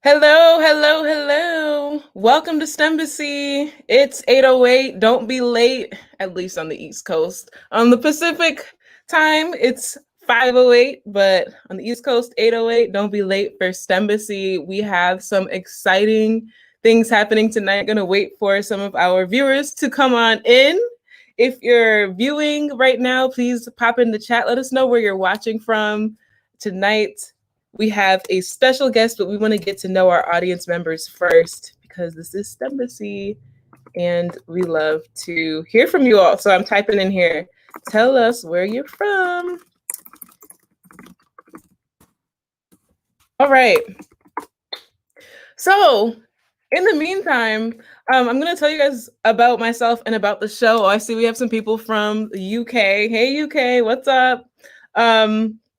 Hello, hello, hello. Welcome to STEMbassy. It's 8:08. Don't be late, at least on the East Coast. On the Pacific time, it's 5:08, but on the East Coast, 8:08. Don't be late for STEMbassy. We have some exciting things happening tonight. Going to wait for some of our viewers to come on in. If you're viewing right now, please pop in the chat. Let us know where you're watching from tonight. We have a special guest, but we want to get to know our audience members first because this is STEMbassy and we love to hear from you all. So I'm typing in here. Tell us where you're from. All right. So in the meantime, I'm going to tell you guys about myself and about the show. I see we have some people from the UK. Hey, UK, what's up?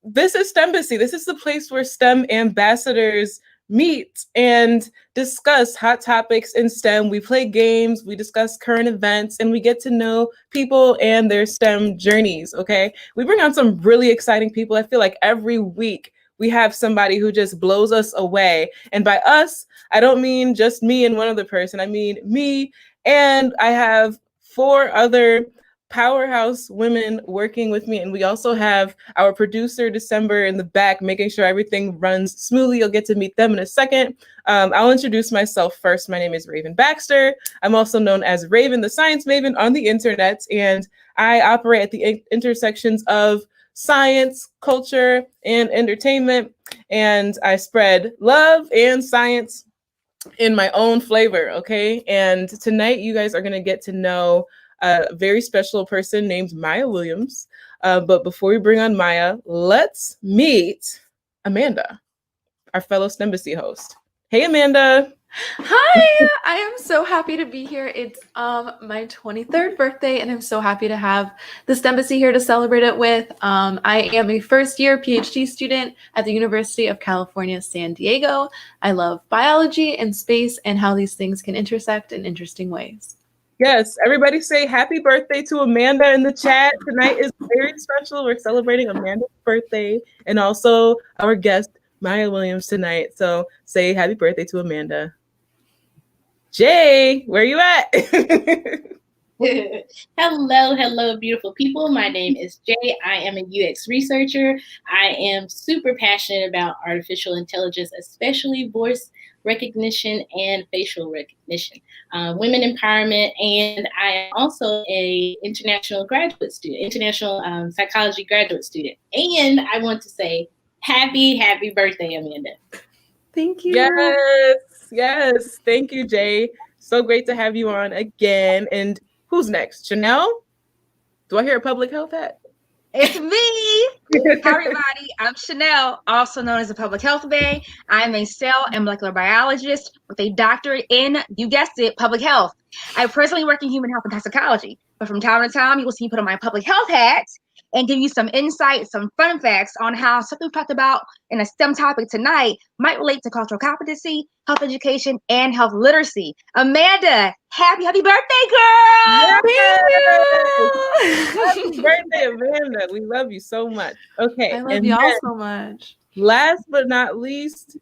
This is STEMbassy. This is the place where STEM ambassadors meet and discuss hot topics in STEM. We play games, we discuss current events, and we get to know people and their STEM journeys, okay? We bring on some really exciting people. I feel like every week we have somebody who just blows us away. And by us, I don't mean just me and one other person. I mean me, and I have 4 other powerhouse women working with me. And we also have our producer, December, in the back, making sure everything runs smoothly. You'll get to meet them in a second. I'll introduce myself first. My name is Raven Baxter. I'm also known as Raven, the science maven on the internet. And I operate at the intersections of science, culture, and entertainment. And I spread love and science in my own flavor, okay? And tonight you guys are going to get to know a very special person named Maya Williams. But before we bring on Maya, let's meet Amanda, our fellow STEMbassy host. Hey, Amanda. Hi, I am so happy to be here. It's my 23rd birthday, and I'm so happy to have the STEMbassy here to celebrate it with. I am a first-year PhD student at the University of California, San Diego. I love biology and space and how these things can intersect in interesting ways. Yes, everybody say happy birthday to Amanda in the chat. Tonight is very special. We're celebrating Amanda's birthday and also our guest, Maya Williams, tonight. So say happy birthday to Amanda. Jay, where you at? Hello, beautiful people. My name is Jay. I am a UX researcher. I am super passionate about artificial intelligence, especially voice recognition and facial recognition, women empowerment, and I am also a international psychology graduate student. And I want to say happy birthday, Amanda. Thank you. Yes. Thank you, Jay. So great to have you on again. And who's next? Chanel? Do I hear a public health hat? It's me. Hi, everybody. I'm Chanel, also known as a public health bae. I'm a cell and molecular biologist with a doctorate in, you guessed it, public health. I presently work in human health and toxicology, but from time to time, you will see me put on my public health hat and give you some insight, some fun facts on how something we've talked about in a STEM topic tonight might relate to cultural competency, health education, and health literacy. Amanda, happy birthday, girl! Yes! Happy birthday, Amanda. We love you so much. Okay. I love y'all so much. Last but not least,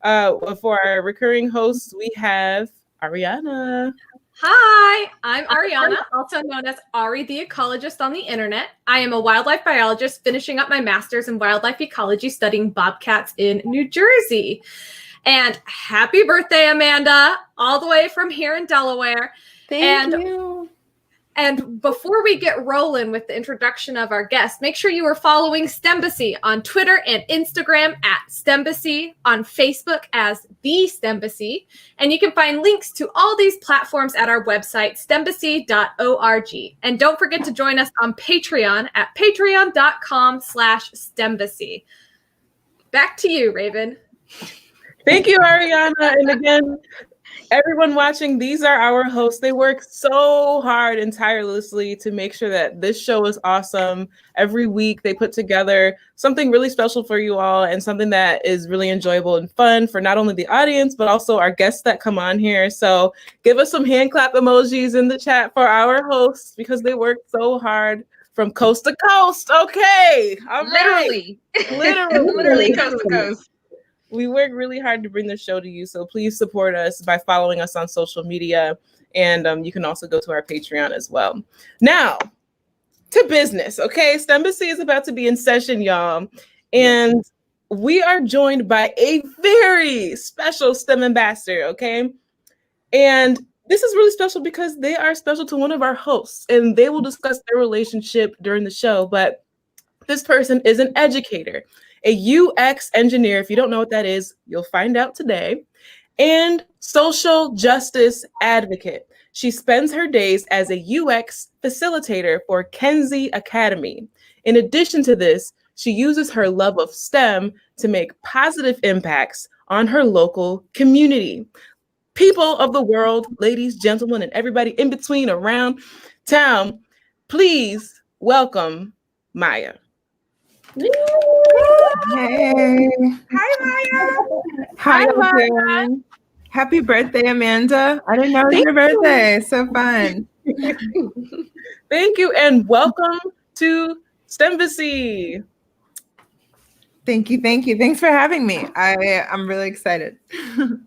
for our recurring hosts, we have Ariana. Hi, I'm Ariana, also known as Ari the Ecologist on the internet. I am a wildlife biologist finishing up my master's in wildlife ecology studying bobcats in New Jersey. And happy birthday, Amanda, all the way from here in Delaware. Thank you. And before we get rolling with the introduction of our guest, make sure you are following STEMbassy on Twitter and Instagram at STEMbassy, on Facebook as The STEMbassy, and you can find links to all these platforms at our website, STEMbassy.org. And don't forget to join us on Patreon at patreon.com/STEMbassy. Back to you, Raven. Thank you, Ariana. And again, everyone watching, these are our hosts. They work so hard and tirelessly to make sure that this show is awesome. Every week they put together something really special for you all and something that is really enjoyable and fun for not only the audience, but also our guests that come on here. So give us some hand clap emojis in the chat for our hosts because they work so hard from coast to coast. Okay. All right. Literally coast to coast. We work really hard to bring the show to you, so please support us by following us on social media, and you can also go to our Patreon as well. Now, to business, okay? STEMbassy is about to be in session, y'all, and we are joined by a very special STEM ambassador, okay? And this is really special because they are special to one of our hosts, and they will discuss their relationship during the show, but this person is an educator, a UX engineer. If you don't know what that is, you'll find out today. And social justice advocate. She spends her days as a UX facilitator for Kenzie Academy. In addition to this, she uses her love of STEM to make positive impacts on her local community. People of the world, ladies, gentlemen, and everybody in between around town, please welcome Maya. Hey. Hi, Maya. How you doing? Happy birthday, Amanda. I didn't know it was your birthday. So fun. Thank you, and welcome to STEMbassy. Thank you. Thanks for having me. I'm really excited. Thank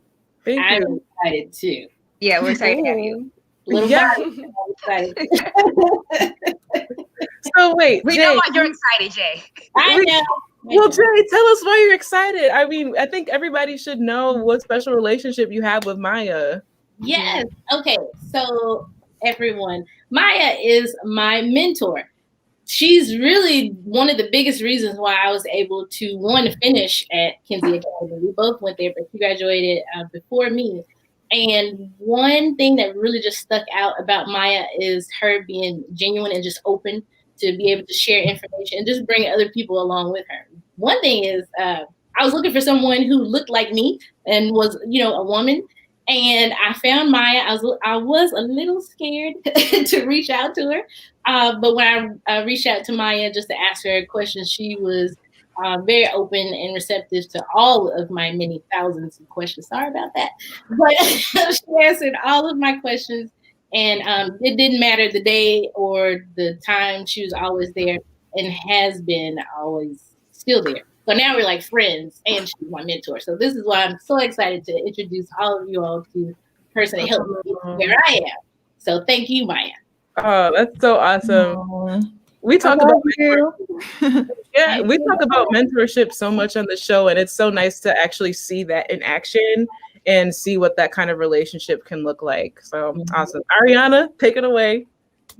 you. I'm excited too. Yeah, we're excited to have you. Little Yeah. body, I'm excited. So wait, We Jay, know why you're excited, Jay. I know. well, Jay, tell us why you're excited. I mean, I think everybody should know what special relationship you have with Maya. Yes. Okay. So everyone, Maya is my mentor. She's really one of the biggest reasons why I was able to, one, finish at Kenzie Academy. We both went there, but she graduated before me. And one thing that really just stuck out about Maya is her being genuine and just open to be able to share information and just bring other people along with her. One thing is, I was looking for someone who looked like me and was, a woman. And I found Maya. I was a little scared to reach out to her. But when I reached out to Maya just to ask her a question, she was very open and receptive to all of my many thousands of questions. Sorry about that. But she answered all of my questions. And it didn't matter the day or the time. She was always there and has been always still there. So now we're like friends, and she's my mentor. So this is why I'm so excited to introduce all of you all to the person that helped me get where I am. So thank you, Maya. Oh, that's so awesome. We talk about we talk about mentorship so much on the show, and it's so nice to actually see that in action and see what that kind of relationship can look like. So awesome. Ariana, take it away.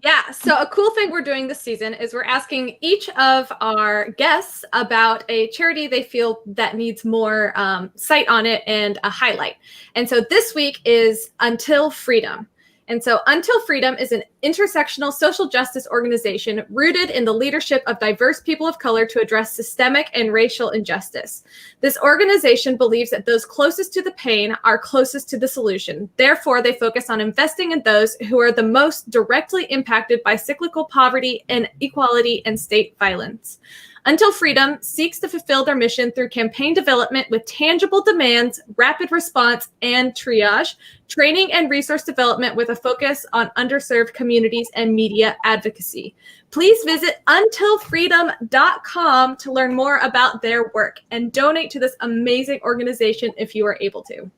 Yeah, so a cool thing we're doing this season is we're asking each of our guests about a charity they feel that needs more sight on it and a highlight. And so this week is Until Freedom. And so Until Freedom is an intersectional social justice organization rooted in the leadership of diverse people of color to address systemic and racial injustice. This organization believes that those closest to the pain are closest to the solution. Therefore, they focus on investing in those who are the most directly impacted by cyclical poverty, inequality, and state violence. Until Freedom seeks to fulfill their mission through campaign development with tangible demands, rapid response, and triage, training and resource development with a focus on underserved communities and media advocacy. Please visit untilfreedom.com to learn more about their work and donate to this amazing organization if you are able to.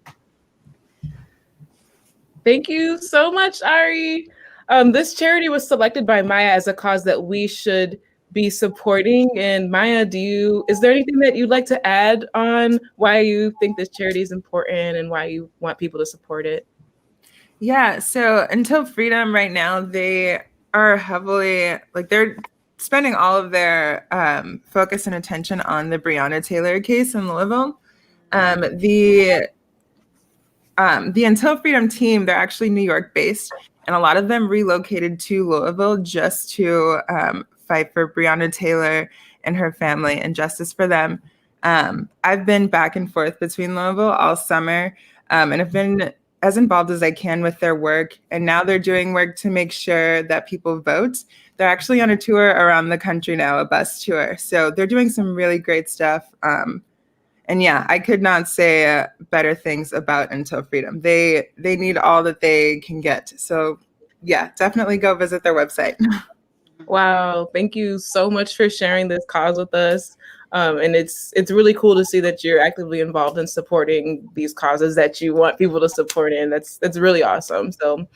Thank you so much, Ari. This charity was selected by Maya as a cause that we should be supporting. And Maya, is there anything that you'd like to add on why you think this charity is important and why you want people to support it? Yeah, so Until Freedom right now, they are heavily, they're spending all of their focus and attention on the Breonna Taylor case in Louisville. The Until Freedom team, they're actually New York based, and a lot of them relocated to Louisville just to fight for Breonna Taylor and her family and justice for them. I've been back and forth between Louisville all summer, and I've been as involved as I can with their work. And now they're doing work to make sure that people vote. They're actually on a tour around the country now, a bus tour. So they're doing some really great stuff. And yeah, I could not say better things about Until Freedom. They need all that they can get. So yeah, definitely go visit their website. Wow, thank you so much for sharing this cause with us. And it's really cool to see that you're actively involved in supporting these causes that you want people to support in. That's really awesome. So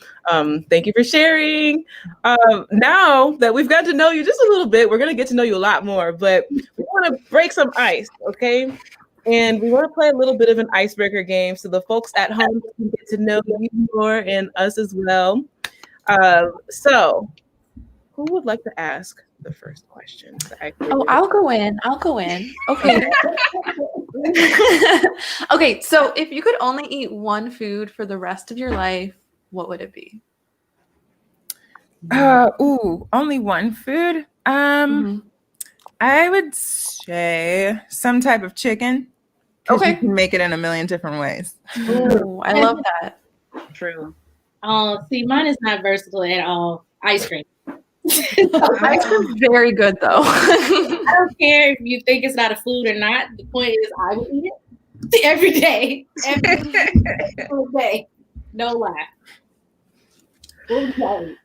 thank you for sharing. Now that we've got to know you just a little bit, we're going to get to know you a lot more, but we want to break some ice, okay? And we want to play a little bit of an icebreaker game so the folks at home can get to know you more and us as well. So who would like to ask the first question? Oh, I'll go in. Okay. Okay, so if you could only eat one food for the rest of your life, what would it be? Only one food? I would say some type of chicken. Okay. You can make it in a million different ways. Ooh, I love that. True. See, mine is not versatile at all. Ice cream. Ice cream's very good though. I don't care if you think it's not a food or not. The point is, I will eat it every day. Every single day. No lie. What would you eat?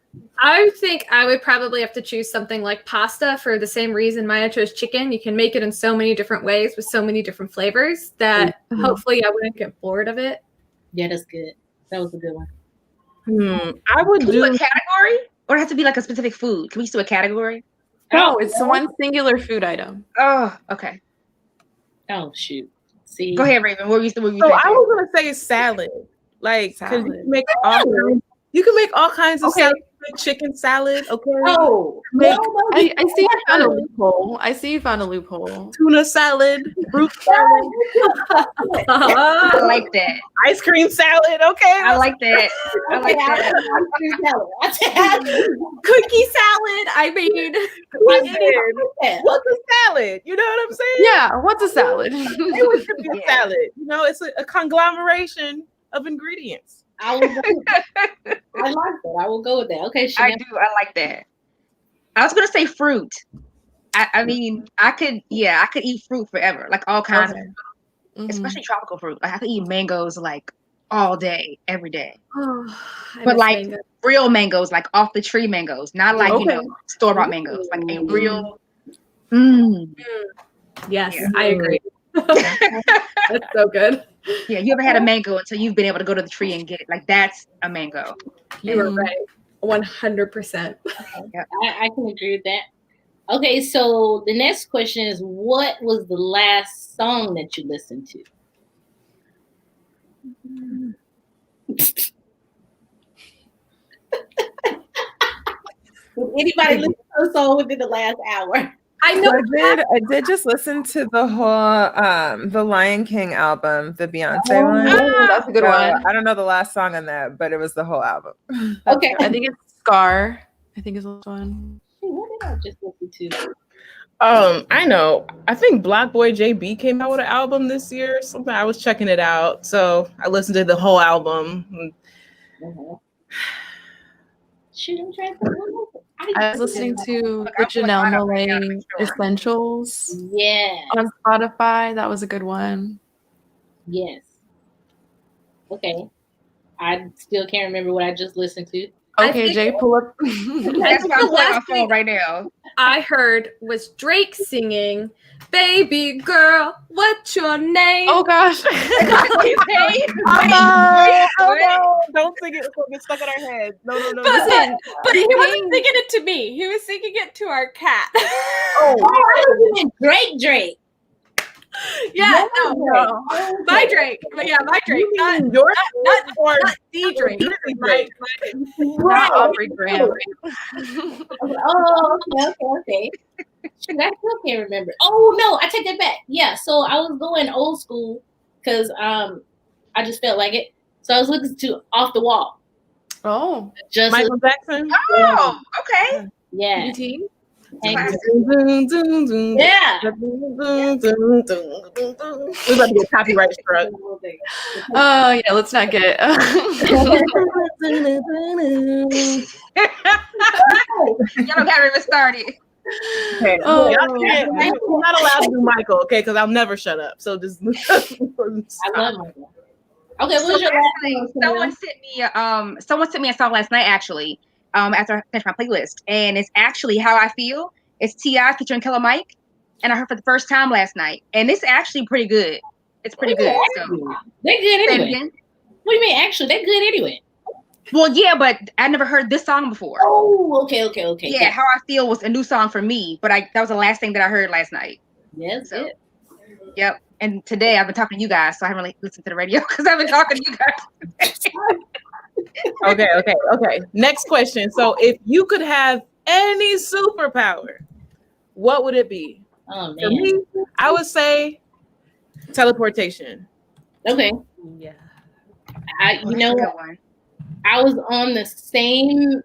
I think I would probably have to choose something like pasta for the same reason Maya chose chicken. You can make it in so many different ways with so many different flavors that hopefully I wouldn't get bored of it. Yeah, that's good. That was a good one. I would do a category, or it has to be like a specific food. Can we do a category? No, it's one singular food item. Oh, okay. Oh shoot. See. Go ahead, Raven. What were you So I was gonna say salad. Like, Salad. you can make all kinds of salad, chicken salad. Okay. Oh, Make I see you found a loophole. tuna salad, fruit salad, I like that. ice cream salad. Okay. I like that. I like that. Cookie salad. I mean, What's a salad? You know what I'm saying? Yeah, what's a salad? It would be a salad. You know, it's a conglomeration of ingredients. I like that. I will go with that. Okay, Chanel. I do. I like that. I was gonna say fruit. I mean, I could eat fruit forever, like all kinds of fruit, especially tropical fruit. Like I could eat mangoes like all day, every day. But like real mangoes, like off the tree mangoes, not like store bought mangoes, like a real. Yes, I agree. That's so good. Yeah, you ever had a mango until you've been able to go to the tree and get it? Like that's a mango. You were right, 100%. I can agree with that. Okay, so the next question is, what was the last song that you listened to? Did anybody listen to a song within the last hour? I know. I did just listen to the whole the Lion King album, the Beyonce one. Oh, that's a good one. I don't know the last song on that, but it was the whole album. Okay. I think it's Scar. I think is the last one. What did I just listen to? I know. I think Black Boy JB came out with an album this year or something. I was checking it out, so I listened to the whole album. Shoot, I'm trying to think. I was listening to the Janelle Monáe Essentials. Yeah. On Spotify. That was a good one. Yes. Okay. I still can't remember what I just listened to. Okay, Jay, pull up. That's why I'm playing my phone right now. I heard was Drake singing "Baby Girl, What's Your Name?" Oh gosh. No. Don't sing it. It'll get stuck in our heads. No. But he wasn't singing it to me. He was singing it to our cat. Drake. Yeah, no. My Drake. But yeah, my Drake. Not the Drake. Not Aubrey Graham. Oh, okay. Shoot, I still can't remember. Oh no, I take that back. Yeah, so I was going old school because I just felt like it. So I was listening to Off the Wall. Oh, Just Michael Jackson. Oh, okay. Yeah. BT? Yeah. We're about to get copyright struck. Oh yeah, let's not get. Y'all don't got even started. Okay. Oh. I'm not allowed to do Michael, okay? Because I'll never shut up. So just. I love Michael. Okay, what was your last thing? Someone sent me a song last night actually. After I finished my playlist, and it's actually How I Feel. It's T.I. featuring Killer Mike. and I heard for the first time last night, and it's actually pretty good. It's pretty good. So. They're good anyway. What do you mean? Actually, they're good anyway. Well, yeah, but I never heard this song before. Oh, okay. Yeah, How I Feel was a new song for me, but that was the last thing that I heard last night. Yes, so. Yep. And today I've been talking to you guys, so I haven't really listened to the radio because I've been talking to you guys. Okay. Next question. So if you could have any superpower, what would it be? Oh, man. For me, I would say teleportation. Okay. Yeah. You know what? I was on the same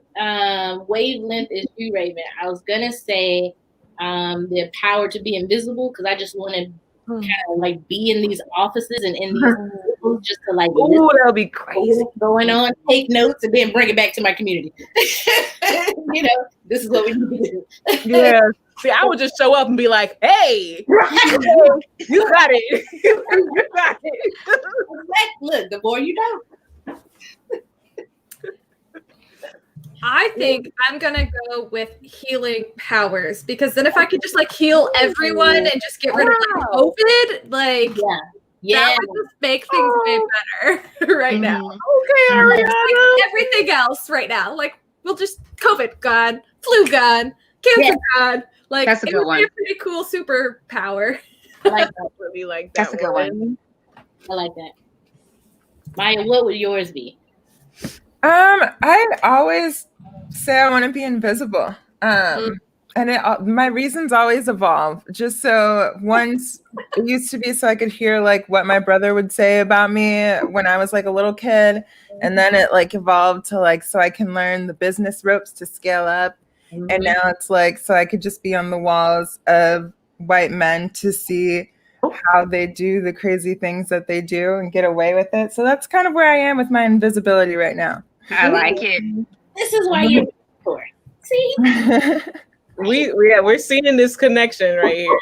wavelength as you, Raven. I was gonna say the power to be invisible, because I just want to kind of like be in these offices and in these just to like that'll be crazy. What's going on, take notes, and then bring it back to my community. You know, this is what we need to do. Yeah. See, I would just show up and be like, "Hey, you got it. You got it." Look, the more you know. I think I'm gonna go with healing powers, because then if I could just like heal everyone and just get rid of like COVID, like that would just make things way better right now. Okay, Ariana. Like everything else right now, like we'll just COVID gone, flu gone, cancer gone. Like that's a good one. A pretty cool superpower. I like that. Really like that. That's a good one. I like that. Maya, what would yours be? I always say I want to be invisible. And my reasons always evolve. Just so once it used to be so I could hear like what my brother would say about me when I was like a little kid. And then it like evolved to like, so I can learn the business ropes to scale up. Mm-hmm. And now it's like, so I could just be on the walls of white men to see how they do the crazy things that they do and get away with it. So that's kind of where I am with my invisibility right now. I like it. This is why you're for. See? We're seeing this connection right here.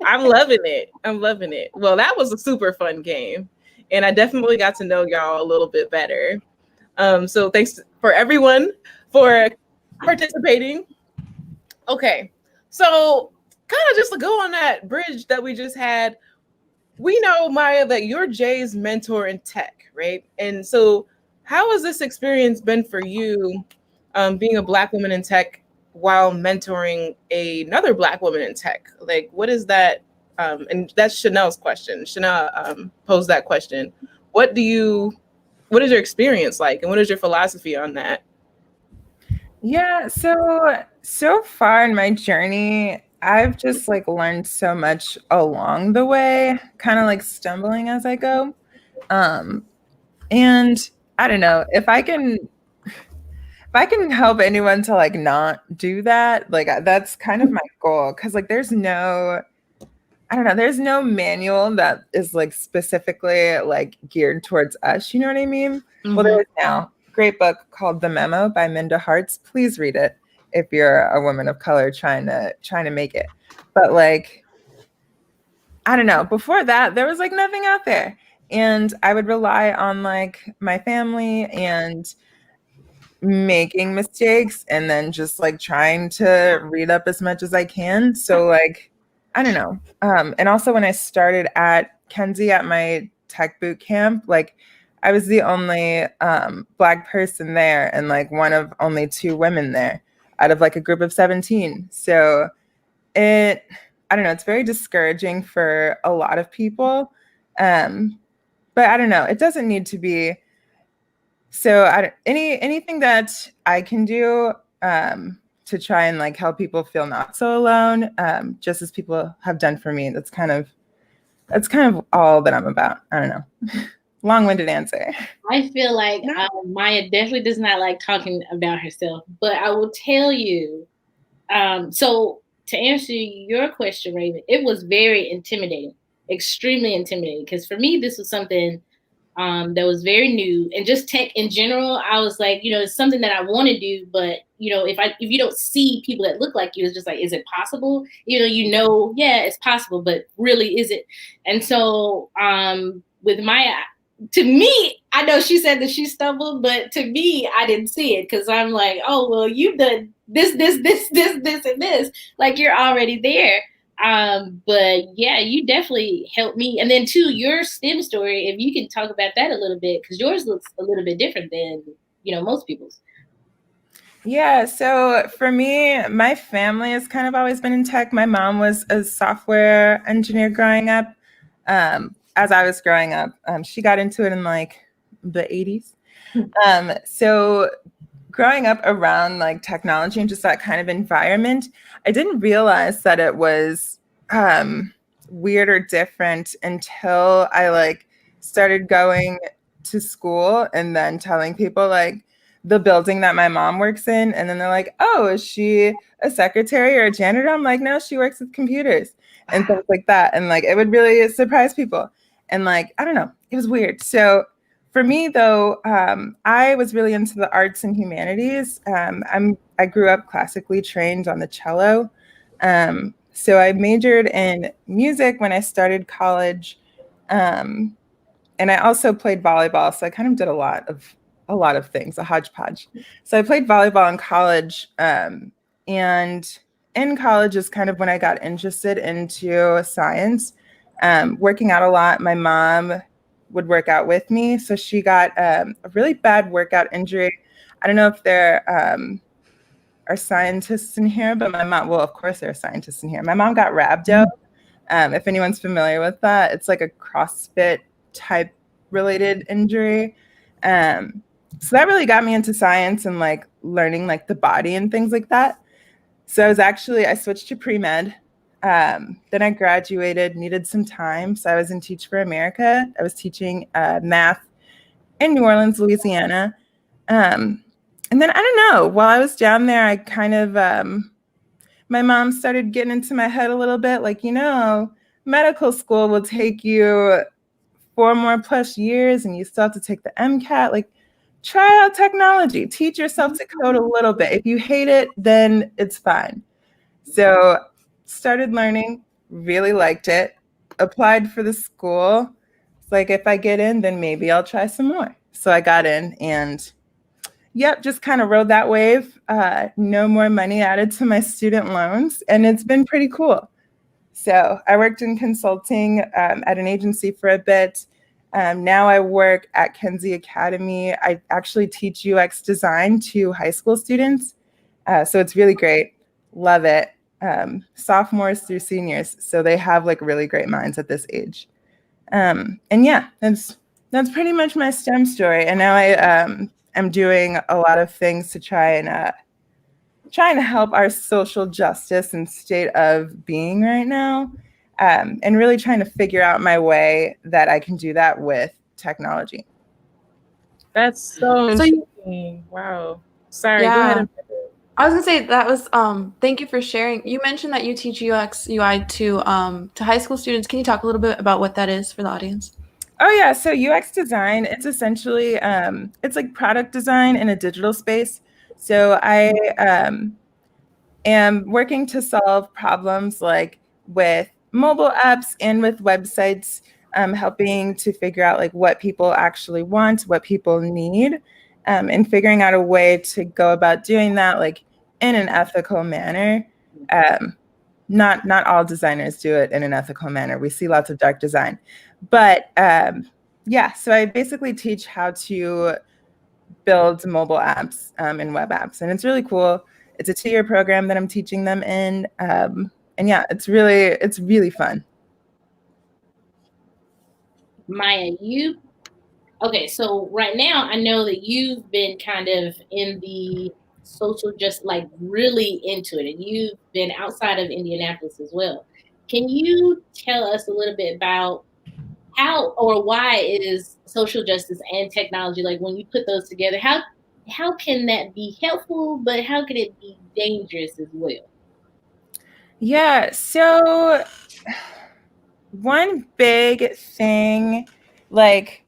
I'm loving it. Well, that was a super fun game, and I definitely got to know y'all a little bit better. So thanks for everyone for participating. Okay, so kind of just to go on that bridge that we just had, we know, Maya, that you're Jay's mentor in tech, right? And so how has this experience been for you, being a Black woman in tech while mentoring another Black woman in tech? Like, what is that? And that's Chanel's question. Chanel posed that question. What is your experience like? And what is your philosophy on that? Yeah, so far in my journey, I've just like learned so much along the way, kind of like stumbling as I go. And I don't know, if I can help anyone to like not do that, like that's kind of my goal. Cause like there's no manual that is like specifically like geared towards us. You know what I mean? Mm-hmm. Well, there is now. Great book called The Memo by Minda Harts. Please read it if you're a woman of color trying to make it. But like, I don't know, before that, there was like nothing out there. And I would rely on like my family and making mistakes and then just like trying to read up as much as I can. So like, I don't know. And also when I started at Kenzie at my tech boot camp, like I was the only Black person there and like one of only 2 women there out of like a group of 17. So I don't know, it's very discouraging for a lot of people. But I don't know, it doesn't need to be. So anything that I can do to try and like help people feel not so alone, just as people have done for me, that's kind of all that I'm about. I don't know. Long-winded answer. I feel like Maya definitely does not like talking about herself, but I will tell you. So to answer your question, Raven, it was very intimidating, extremely intimidating. Because for me, this was something that was very new, and just tech in general. I was like, it's something that I want to do, but if you don't see people that look like you, it's just like, is it possible? Yeah, it's possible, but really, is it? And so with Maya. To me, I know she said that she stumbled, but to me, I didn't see it because I'm like, oh, well, you've done this, and this. Like, you're already there. But yeah, you definitely helped me. And then too, your STEM story, if you can talk about that a little bit, because yours looks a little bit different than, most people's. Yeah, so for me, my family has kind of always been in tech. My mom was a software engineer growing up. As I was growing up, she got into it in like the 80s. So growing up around like technology and just that kind of environment, I didn't realize that it was weird or different until I like started going to school and then telling people like the building that my mom works in, and then they're like, "Oh, is she a secretary or a janitor?" I'm like, "No, she works with computers," and things like that, and like it would really surprise people, and like I don't know, it was weird. So for me, though, I was really into the arts and humanities. I grew up classically trained on the cello, so I majored in music when I started college, and I also played volleyball. So I kind of did a lot of things, a hodgepodge. So I played volleyball in college, and in college is kind of when I got interested into science, working out a lot. My mom would work out with me. So she got a really bad workout injury. I don't know if there are scientists in here, but my mom, well, of course there are scientists in here. My mom got rhabdo. If anyone's familiar with that, it's like a CrossFit type related injury. So that really got me into science and like learning like the body and things like that. So I switched to pre-med. Then I graduated, needed some time. So I was in Teach for America. I was teaching math in New Orleans, Louisiana. And then I don't know, while I was down there, I kind of, my mom started getting into my head a little bit, like, medical school will take you 4 more plus years and you still have to take the MCAT. Like, try out technology, teach yourself to code a little bit. If you hate it, then it's fine. So started learning, really liked it, applied for the school. It's like, if I get in, then maybe I'll try some more. So I got in and yep, just kind of rode that wave. No more money added to my student loans, and it's been pretty cool. So I worked in consulting at an agency for a bit. Now I work at Kenzie Academy. I actually teach UX design to high school students. So it's really great. Love it. Sophomores through seniors. So they have like really great minds at this age. And yeah, that's pretty much my STEM story. And now I'm doing a lot of things to trying to help our social justice and state of being right now, and really trying to figure out my way that I can do that with technology. That's so interesting. Wow. Sorry, go ahead. I was gonna say that was thank you for sharing. You mentioned that you teach UX UI to high school students. Can you talk a little bit about what that is for the audience? Oh yeah, so UX design, it's essentially it's like product design in a digital space. So I am working to solve problems like with mobile apps and with websites, helping to figure out like what people actually want, what people need, and figuring out a way to go about doing that like in an ethical manner. Not all designers do it in an ethical manner. We see lots of dark design. But yeah, so I basically teach how to build mobile apps and web apps. And it's really cool. It's a 2-year program that I'm teaching them in. And yeah, it's really fun. Maya, okay, so right now I know that you've been kind of in the social, just like really into it, and you've been outside of Indianapolis as well. Can you tell us a little bit about how or why is social justice and technology, like when you put those together, how can that be helpful, but how can it be dangerous as well? Yeah, so one big thing, like,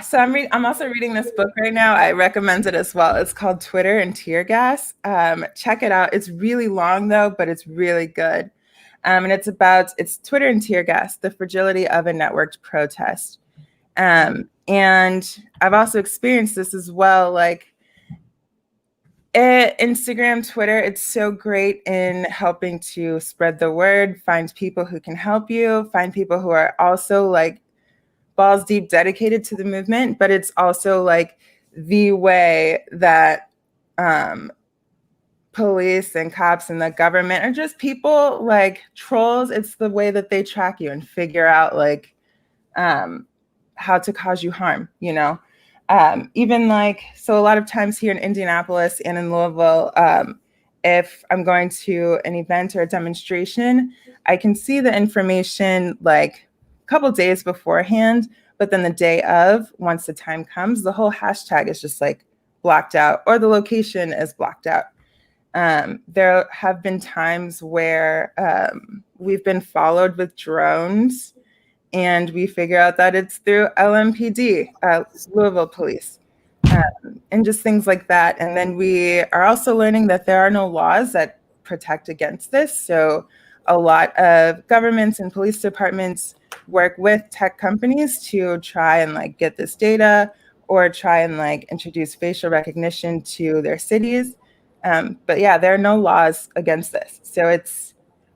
so I'm also reading this book right now. I recommend it as well. It's called Twitter and Tear Gas. Check it out. It's really long though, but it's really good. And it's Twitter and Tear Gas, the fragility of a networked protest. And I've also experienced this as well. Like, Instagram, Twitter, it's so great in helping to spread the word, find people who can help you, find people who are also like balls deep dedicated to the movement, but it's also like the way that police and cops and the government are just people like trolls. It's the way that they track you and figure out like how to cause you harm, you know? Even like, so a lot of times here in Indianapolis and in Louisville, if I'm going to an event or a demonstration, I can see the information like a couple days beforehand, but then the day of, once the time comes, the whole hashtag is just like blocked out or the location is blocked out. There have been times where we've been followed with drones and we figure out that it's through LMPD, Louisville Police, and just things like that. And then we are also learning that there are no laws that protect against this. So a lot of governments and police departments work with tech companies to try and like get this data or try and like introduce facial recognition to their cities. But yeah, there are no laws against this. So it's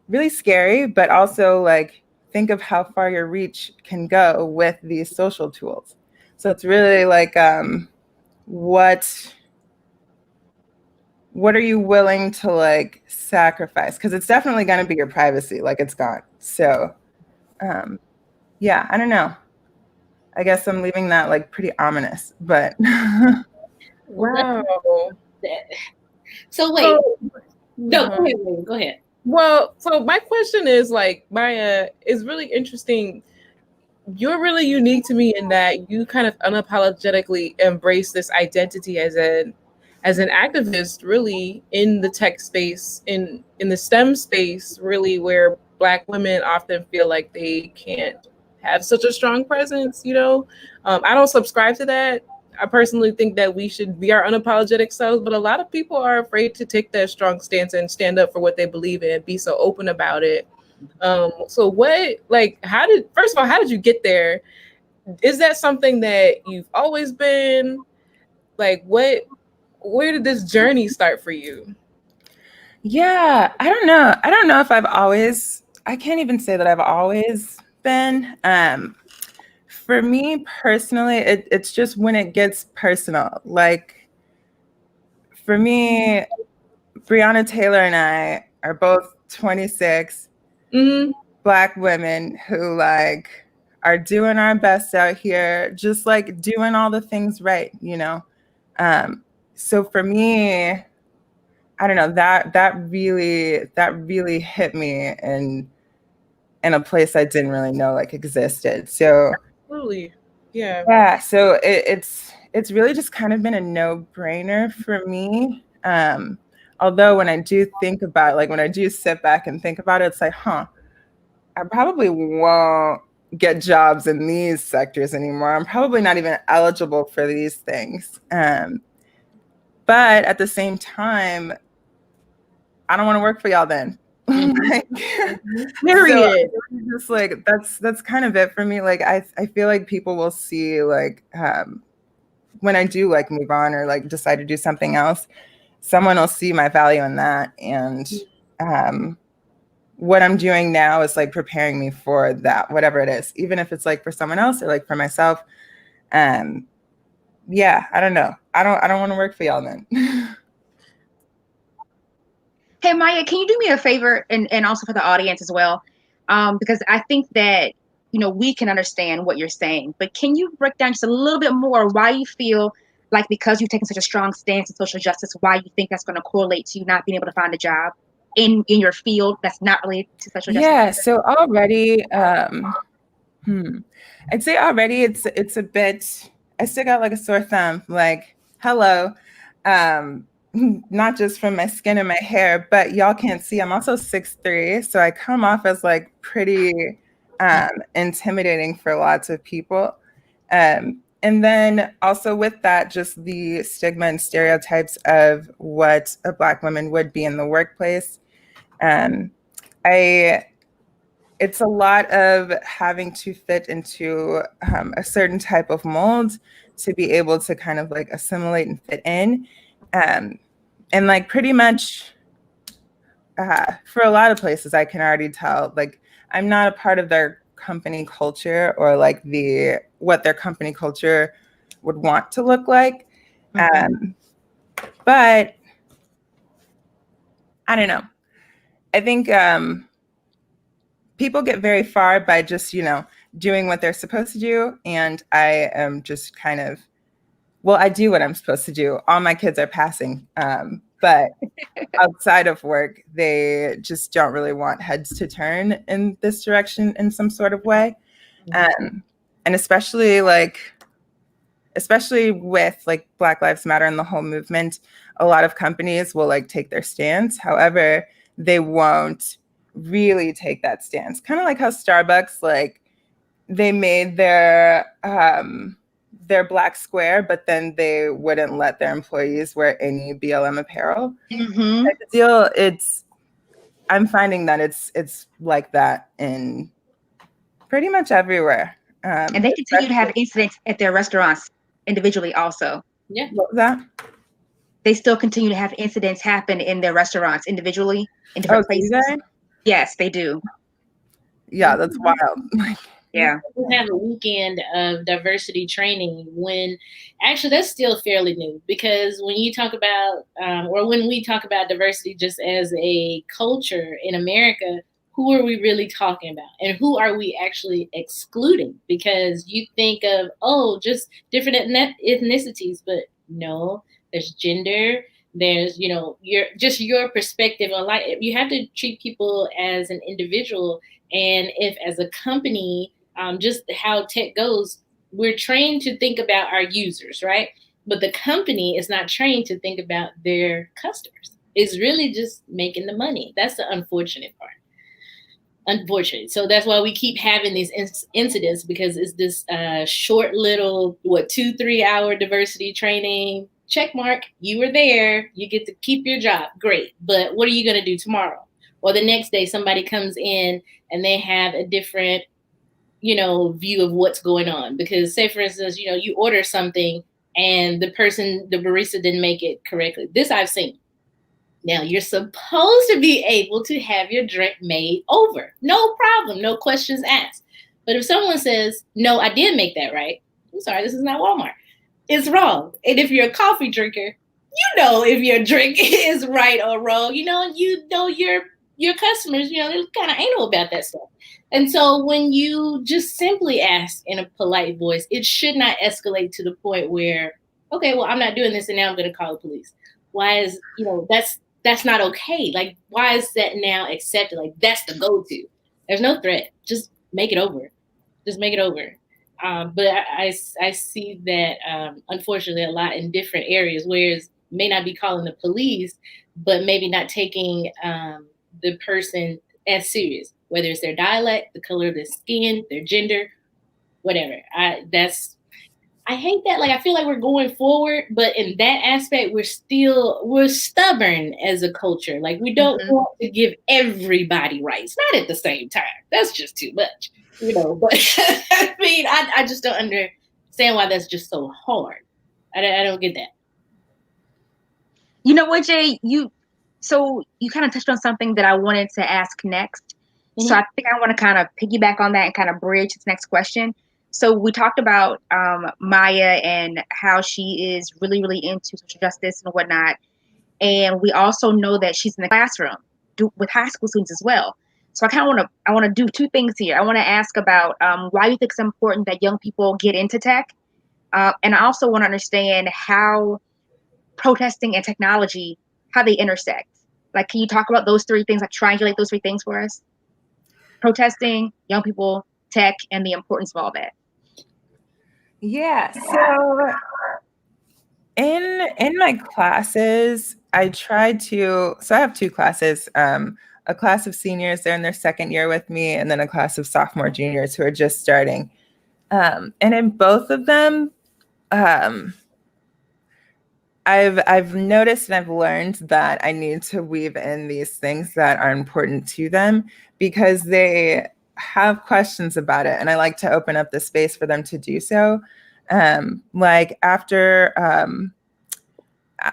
really scary, but also like, think of how far your reach can go with these social tools. So it's really like, what are you willing to like sacrifice? Because it's definitely going to be your privacy, like it's gone. So yeah, I don't know. I guess I'm leaving that like pretty ominous, but. Wow. So wait, no, go ahead, go ahead. Well, so my question is like, Maya, is really interesting. You're really unique to me in that you kind of unapologetically embrace this identity as an activist, really in the tech space, in the STEM space, really where Black women often feel like they can't have such a strong presence. You know, I don't subscribe to that. I personally think that we should be our unapologetic selves, but a lot of people are afraid to take that strong stance and stand up for what they believe in and be so open about it. So what, like, first of all, how did you get there? Is that something that you've always been like, where did this journey start for you? Yeah, I don't know if I can't even say that I've always been. For me personally, it's just when it gets personal. Like for me, Breonna Taylor and I are both 26 Black women who like are doing our best out here, just like doing all the things right, you know? So for me, I don't know, that really hit me in a place I didn't really know like existed. So Absolutely. Yeah. Yeah, so it's really just kind of been a no-brainer for me. Although when I do think about it, like when I do sit back and think about it, it's like, I probably won't get jobs in these sectors anymore. I'm probably not even eligible for these things. But at the same time, I don't want to work for y'all then. Like, Period. So just like that's kind of it for me. Like I feel like people will see like when I do like move on or like decide to do something else, someone will see my value in that. And what I'm doing now is like preparing me for that, whatever it is, even if it's like for someone else or like for myself. Yeah, I don't know. I don't want to work for y'all then. Hey, Maya, can you do me a favor and also for the audience as well? Because I think that, you know, we can understand what you're saying, but can you break down just a little bit more why you feel like because you've taken such a strong stance in social justice, why you think that's going to correlate to you not being able to find a job in your field that's not related to social justice? Yeah, so already, I'd say already it's a bit, I still got like a sore thumb, like, hello. Not just from my skin and my hair, but y'all can't see I'm also 6'3", so I come off as like pretty intimidating for lots of people. And then also with that, just the stigma and stereotypes of what a Black woman would be in the workplace. It's a lot of having to fit into a certain type of mold to be able to kind of like assimilate and fit in. and like pretty much for a lot of places, I can already tell, like, I'm not a part of their company culture or like what their company culture would want to look like. But I don't know. I think people get very far by just, doing what they're supposed to do. And I am just kind of, well, I do what I'm supposed to do. All my kids are passing. But outside of work, they just don't really want heads to turn in this direction in some sort of way. And especially with like Black Lives Matter and the whole movement, a lot of companies will like take their stance. However, they won't really take that stance. Kind of like how Starbucks, like, they made their black square, but then they wouldn't let their employees wear any BLM apparel. The deal, I'm finding that it's like that in pretty much everywhere. And they continue to have incidents at their restaurants individually also. Yeah. What was that? They still continue to have incidents happen in their restaurants individually in different places. Yes, they do. Yeah, that's wild. Yeah. We have a weekend of diversity training when actually that's still fairly new, because when you talk about, or when we talk about diversity just as a culture in America, who are we really talking about? And who are we actually excluding? Because you think of, just different ethnicities, but no, there's gender, there's, your perspective on life. You have to treat people as an individual. And if as a company, just how tech goes, we're trained to think about our users, right? But the company is not trained to think about their customers. It's really just making the money. That's the unfortunate part. Unfortunate. So that's why we keep having these incidents, because it's this short little, 2-3 hour diversity training. Check mark, you were there. You get to keep your job. Great. But what are you going to do tomorrow? Or the next day somebody comes in and they have a different, view of what's going on. Because say, for instance, you order something and the barista didn't make it correctly. This I've seen. Now, you're supposed to be able to have your drink made over. No problem. No questions asked. But if someone says, no, I did make that right. I'm sorry, this is not Walmart. It's wrong. And if you're a coffee drinker, if your drink is right or wrong, your customers, they're kind of anal about that stuff. And so when you just simply ask in a polite voice, it should not escalate to the point where, okay, well, I'm not doing this and now I'm going to call the police. Why is, that's not okay. Like, why is that now accepted? Like, that's the go-to. There's no threat. Just make it over. Just make it over. But I see that, unfortunately, a lot in different areas, whereas may not be calling the police, but maybe not taking the person as serious, whether it's their dialect, the color of their skin, their gender, whatever. I hate that. Like, I feel like we're going forward, but in that aspect, we're stubborn as a culture. Like, we don't want to give everybody rights, not at the same time. That's just too much, but I mean, I just don't understand why that's just so hard. I don't get that. You know what, Jay, you kind of touched on something that I wanted to ask next. So I think I want to kind of piggyback on that and kind of bridge this next question. So we talked about Maya and how she is really, really into social justice and whatnot. And we also know that she's in the classroom with high school students as well. So I kind of want to do two things here. I want to ask about why you think it's important that young people get into tech. And I also want to understand how protesting and technology, how they intersect. Like, can you talk about those three things, like triangulate those three things for us? Protesting, young people, tech, and the importance of all that. Yeah. So in my classes, I try to. So I have two classes. A class of seniors, they're in their second year with me, and then a class of sophomore juniors who are just starting. And in both of them, I've noticed and I've learned that I need to weave in these things that are important to them because they have questions about it, and I like to open up the space for them to do so. Like after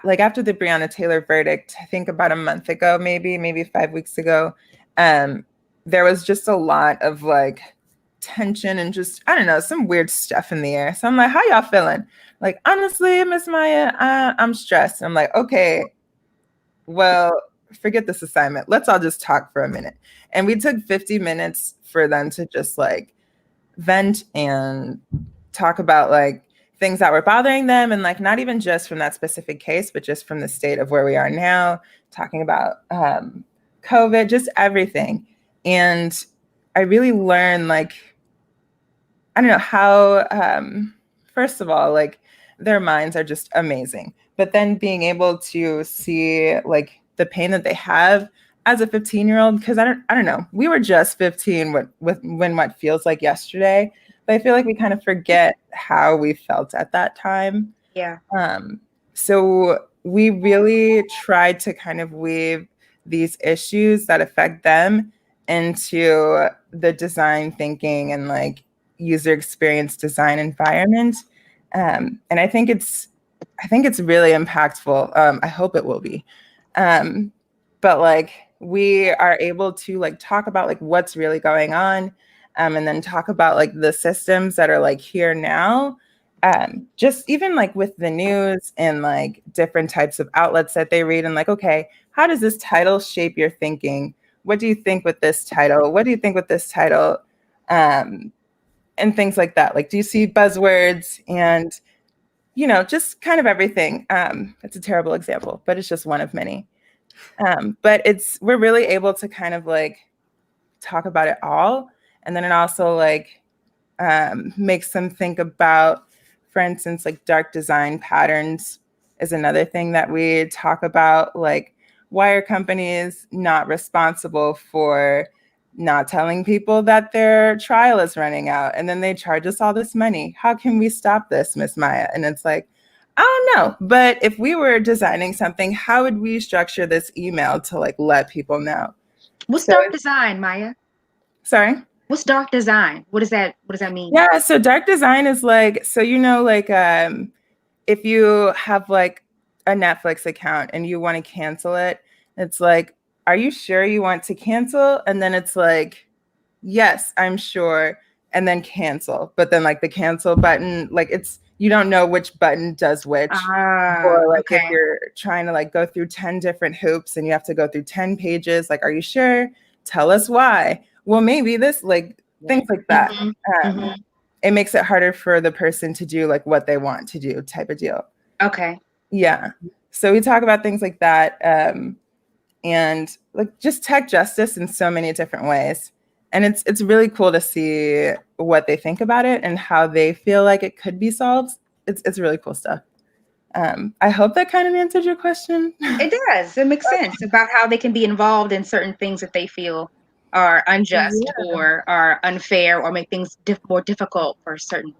like after the Breonna Taylor verdict, I think about a month ago, maybe 5 weeks ago, there was just a lot of like tension and just, I don't know, some weird stuff in the air. So I'm like, how y'all feeling? Like, honestly, Miss Maya, I'm stressed. I'm like, okay, well, forget this assignment. Let's all just talk for a minute. And we took 50 minutes for them to just like vent and talk about like things that were bothering them, and like not even just from that specific case, but just from the state of where we are now, talking about COVID, just everything. And I really learned like, I don't know how, first of all, like their minds are just amazing, but then being able to see like the pain that they have as a 15-year-old, because I don't know, we were just 15 when what feels like yesterday, but I feel like we kind of forget how we felt at that time. Yeah. So we really tried to kind of weave these issues that affect them into the design thinking and like user experience design environment. And I think it's really impactful. I hope it will be. But like we are able to like talk about like what's really going on, and then talk about like the systems that are like here now. Just even like with the news and like different types of outlets that they read, and like, okay, how does this title shape your thinking? What do you think with this title? What do you think with this title? And things like that. Like, do you see buzzwords and, you know, just kind of everything. It's a terrible example, but it's just one of many. But we're really able to kind of like talk about it all. And then it also like makes them think about, for instance, like dark design patterns is another thing that we talk about. Like, why are companies not responsible for not telling people that their trial is running out? And then they charge us all this money. How can we stop this, Miss Maya? And it's like, I don't know. But if we were designing something, how would we structure this email to like let people know? What's dark design, Maya? Sorry? What's dark design? What does that mean? Yeah, so dark design is like, so you know, like if you have like a Netflix account and you want to cancel it, it's like, are you sure you want to cancel? And then it's like, yes, I'm sure. And then cancel. But then like the cancel button, like you don't know which button does which. Or like if you're trying to like go through 10 different hoops and you have to go through 10 pages, like, are you sure? Tell us why. Well, maybe this, like things like that. It makes it harder for the person to do like what they want to do type of deal. Okay. Yeah. So we talk about things like that. And like just tech justice in so many different ways. And it's really cool to see what they think about it and how they feel like it could be solved. It's really cool stuff. I hope that kind of answered your question. It does. It makes sense about how they can be involved in certain things that they feel are unjust or are unfair or make things more difficult for certain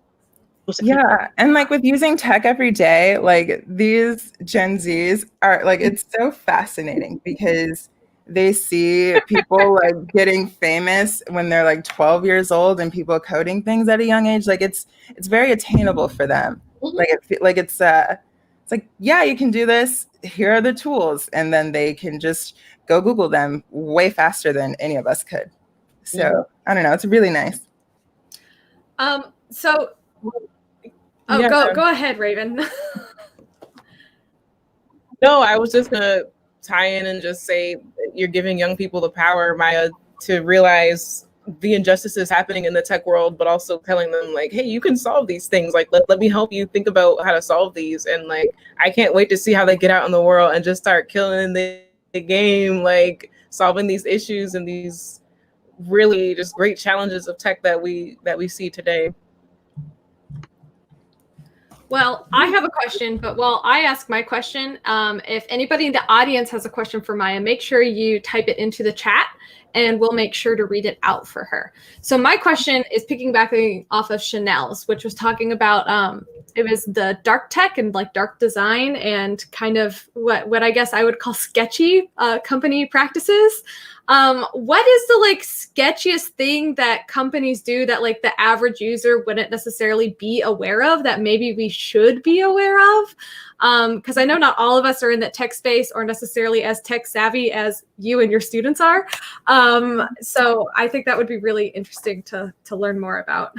groups of people. And like with using tech every day, like these Gen Zs are like, it's so fascinating because they see people like getting famous when they're like 12 years old and people coding things at a young age. Like it's very attainable for them. It's like, yeah, you can do this. Here are the tools. And then they can just go Google them way faster than any of us could. So I don't know. It's really nice. Go ahead, Raven. No, I was just gonna tie in and just say you're giving young people the power, Maya, to realize the injustices happening in the tech world, but also telling them like, hey, you can solve these things. Like, let me help you think about how to solve these. And like, I can't wait to see how they get out in the world and just start killing the game, like solving these issues and these really just great challenges of tech that we see today. Well, I have a question, but while I ask my question, if anybody in the audience has a question for Maya, make sure you type it into the chat and we'll make sure to read it out for her. So my question is piggybacking off of Chanel's, which was talking about it was the dark tech and like dark design and kind of what I guess I would call sketchy company practices. What is the like sketchiest thing that companies do that like the average user wouldn't necessarily be aware of that maybe we should be aware of? Because I know not all of us are in that tech space or necessarily as tech savvy as you and your students are. So I think that would be really interesting to learn more about.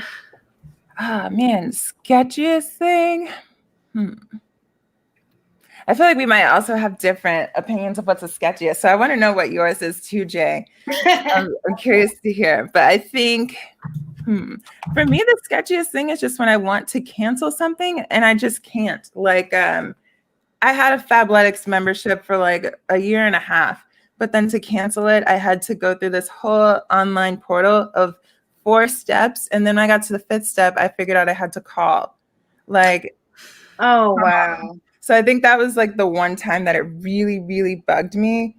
Ah, man, sketchiest thing. I feel like we might also have different opinions of what's the sketchiest. So I want to know what yours is too, Jay. I'm curious to hear. But I think for me, the sketchiest thing is just when I want to cancel something and I just can't. Like I had a Fabletics membership for like a year and a half, but then to cancel it, I had to go through this whole online portal of 4 steps. And then when I got to the 5th step, I figured out I had to call. Like, Oh, wow. so I think that was like the one time that it really, really bugged me.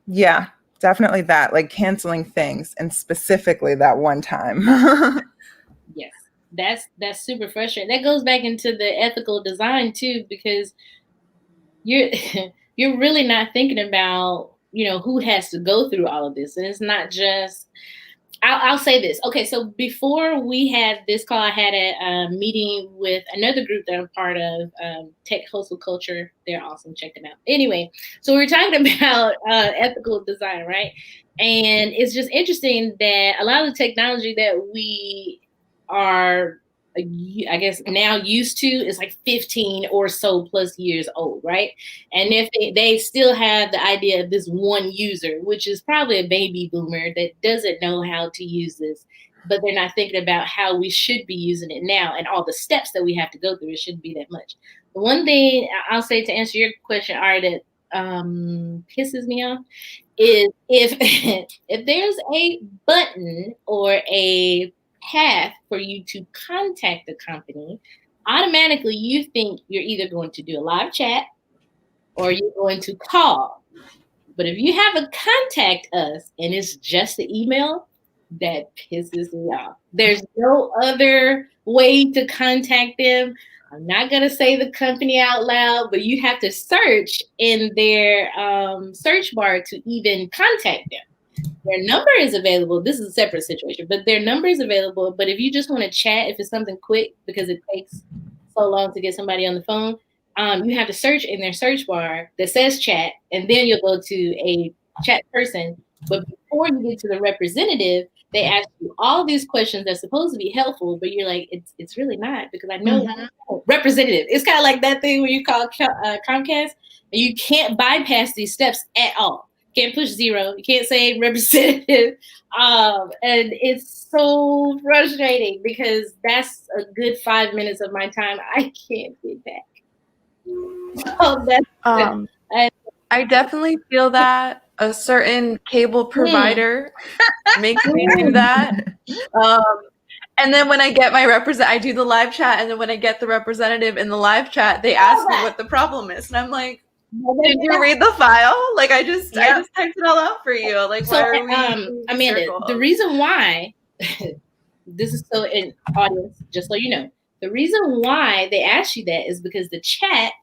Yeah, definitely that, like canceling things, and specifically that one time. Yes, that's super frustrating. That goes back into the ethical design too, because you're you're really not thinking about, who has to go through all of this. And it's not just, I'll say this. Okay, so before we had this call, I had a meeting with another group that I'm part of, Tech Hustle Culture. They're awesome. Check them out. Anyway, so we were talking about ethical design, right? And it's just interesting that a lot of the technology that we are, I guess, now used to is like 15 or so plus years old, right? And if they still have the idea of this one user, which is probably a baby boomer that doesn't know how to use this, but they're not thinking about how we should be using it now and all the steps that we have to go through. It shouldn't be that much. The one thing I'll say to answer your question, Ari, that pisses me off is if there's a button or a path for you to contact the company, automatically you think you're either going to do a live chat or you're going to call. But if you have a contact us and it's just the email, that pisses me off. There's no other way to contact them. I'm not going to say the company out loud, but you have to search in their search bar to even contact them. Their number is available. This is a separate situation, but their number is available. But if you just want to chat, if it's something quick, because it takes so long to get somebody on the phone, you have to search in their search bar that says chat, and then you'll go to a chat person. But before you get to the representative, they ask you all these questions that's supposed to be helpful, but you're like, it's really not, because I know representative. It's kind of like that thing where you call Comcast, and you can't bypass these steps at all. Can't push 0. You can't say representative. And it's so frustrating because that's a good 5 minutes of my time I can't get back. Oh, I definitely feel that a certain cable provider makes me do that. And then when I get my I do the live chat, and then when I get the representative in the live chat, they ask me what the problem is, and I'm like, did you read the file? Like I just typed it all out for you. Like, so, why are we Amanda, the reason why this is so in audience, just so you know, the reason why they ask you that is because the chat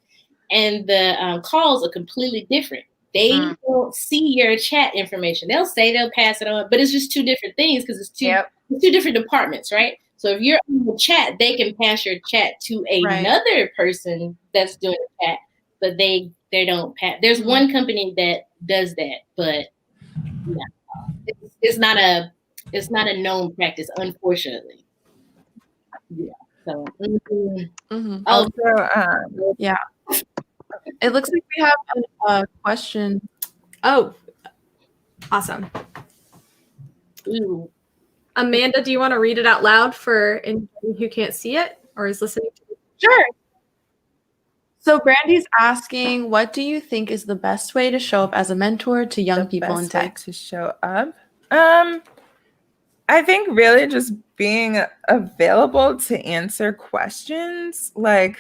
and the calls are completely different. They don't see your chat information. They'll say they'll pass it on, but it's just 2 different things because it's 2 different departments, right? So if you're on the chat, they can pass your chat to another person that's doing the chat, but they don't pass. There's one company that does that, but it's not a known practice, unfortunately. Yeah. So yeah. It looks like we have a question. Oh, awesome. Ooh. Amanda, do you want to read it out loud for anybody who can't see it or is listening to it? Sure. So Brandy's asking, what do you think is the best way to show up as a mentor to young people in tech? To show up? I think really just being available to answer questions, like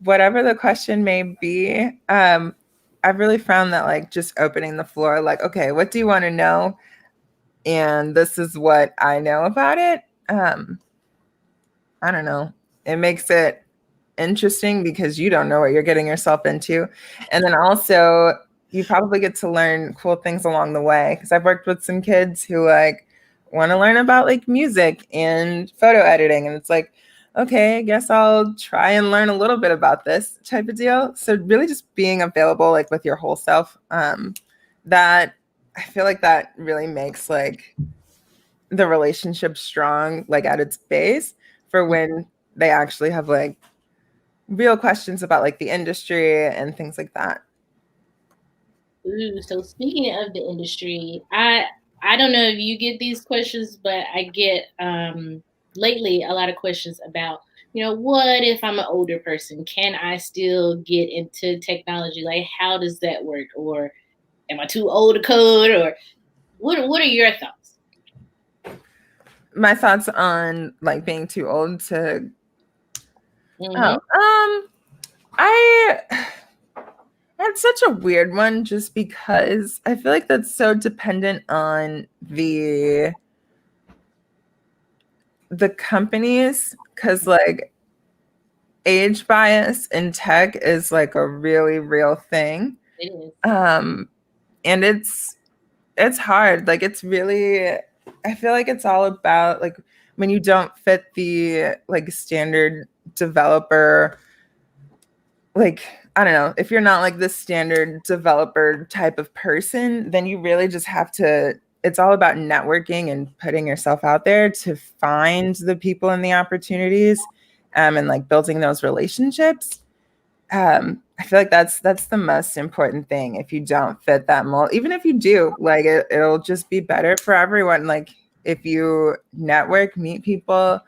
whatever the question may be. I I've really found that like just opening the floor, like, okay, what do you want to know? And this is what I know about it. I don't know. It makes it interesting because you don't know what you're getting yourself into. And then also you probably get to learn cool things along the way. Because I've worked with some kids who like want to learn about like music and photo editing. And it's like, okay, I guess I'll try and learn a little bit about this type of deal. So really just being available like with your whole self, that I feel like that really makes like the relationship strong, like at its base for when they actually have like real questions about like the industry and things like that. Ooh, so speaking of the industry, I don't know if you get these questions, but I get lately a lot of questions about, what if I'm an older person? Can I still get into technology? Like, how does that work? Or am I too old to code? Or what are your thoughts? My thoughts on like being too old to Mhm. I that's such a weird one just because I feel like that's so dependent on the companies, because like age bias in tech is like a really real thing. It is. And it's hard. Like it's really, I feel like it's all about like when you don't fit the like standard developer, like I don't know, if you're not like the standard developer type of person, then you really just have to, it's all about networking and putting yourself out there to find the people and the opportunities, and like building those relationships. I feel like that's the most important thing. If you don't fit that mold, even if you do, like it'll just be better for everyone. Like if you network, meet people,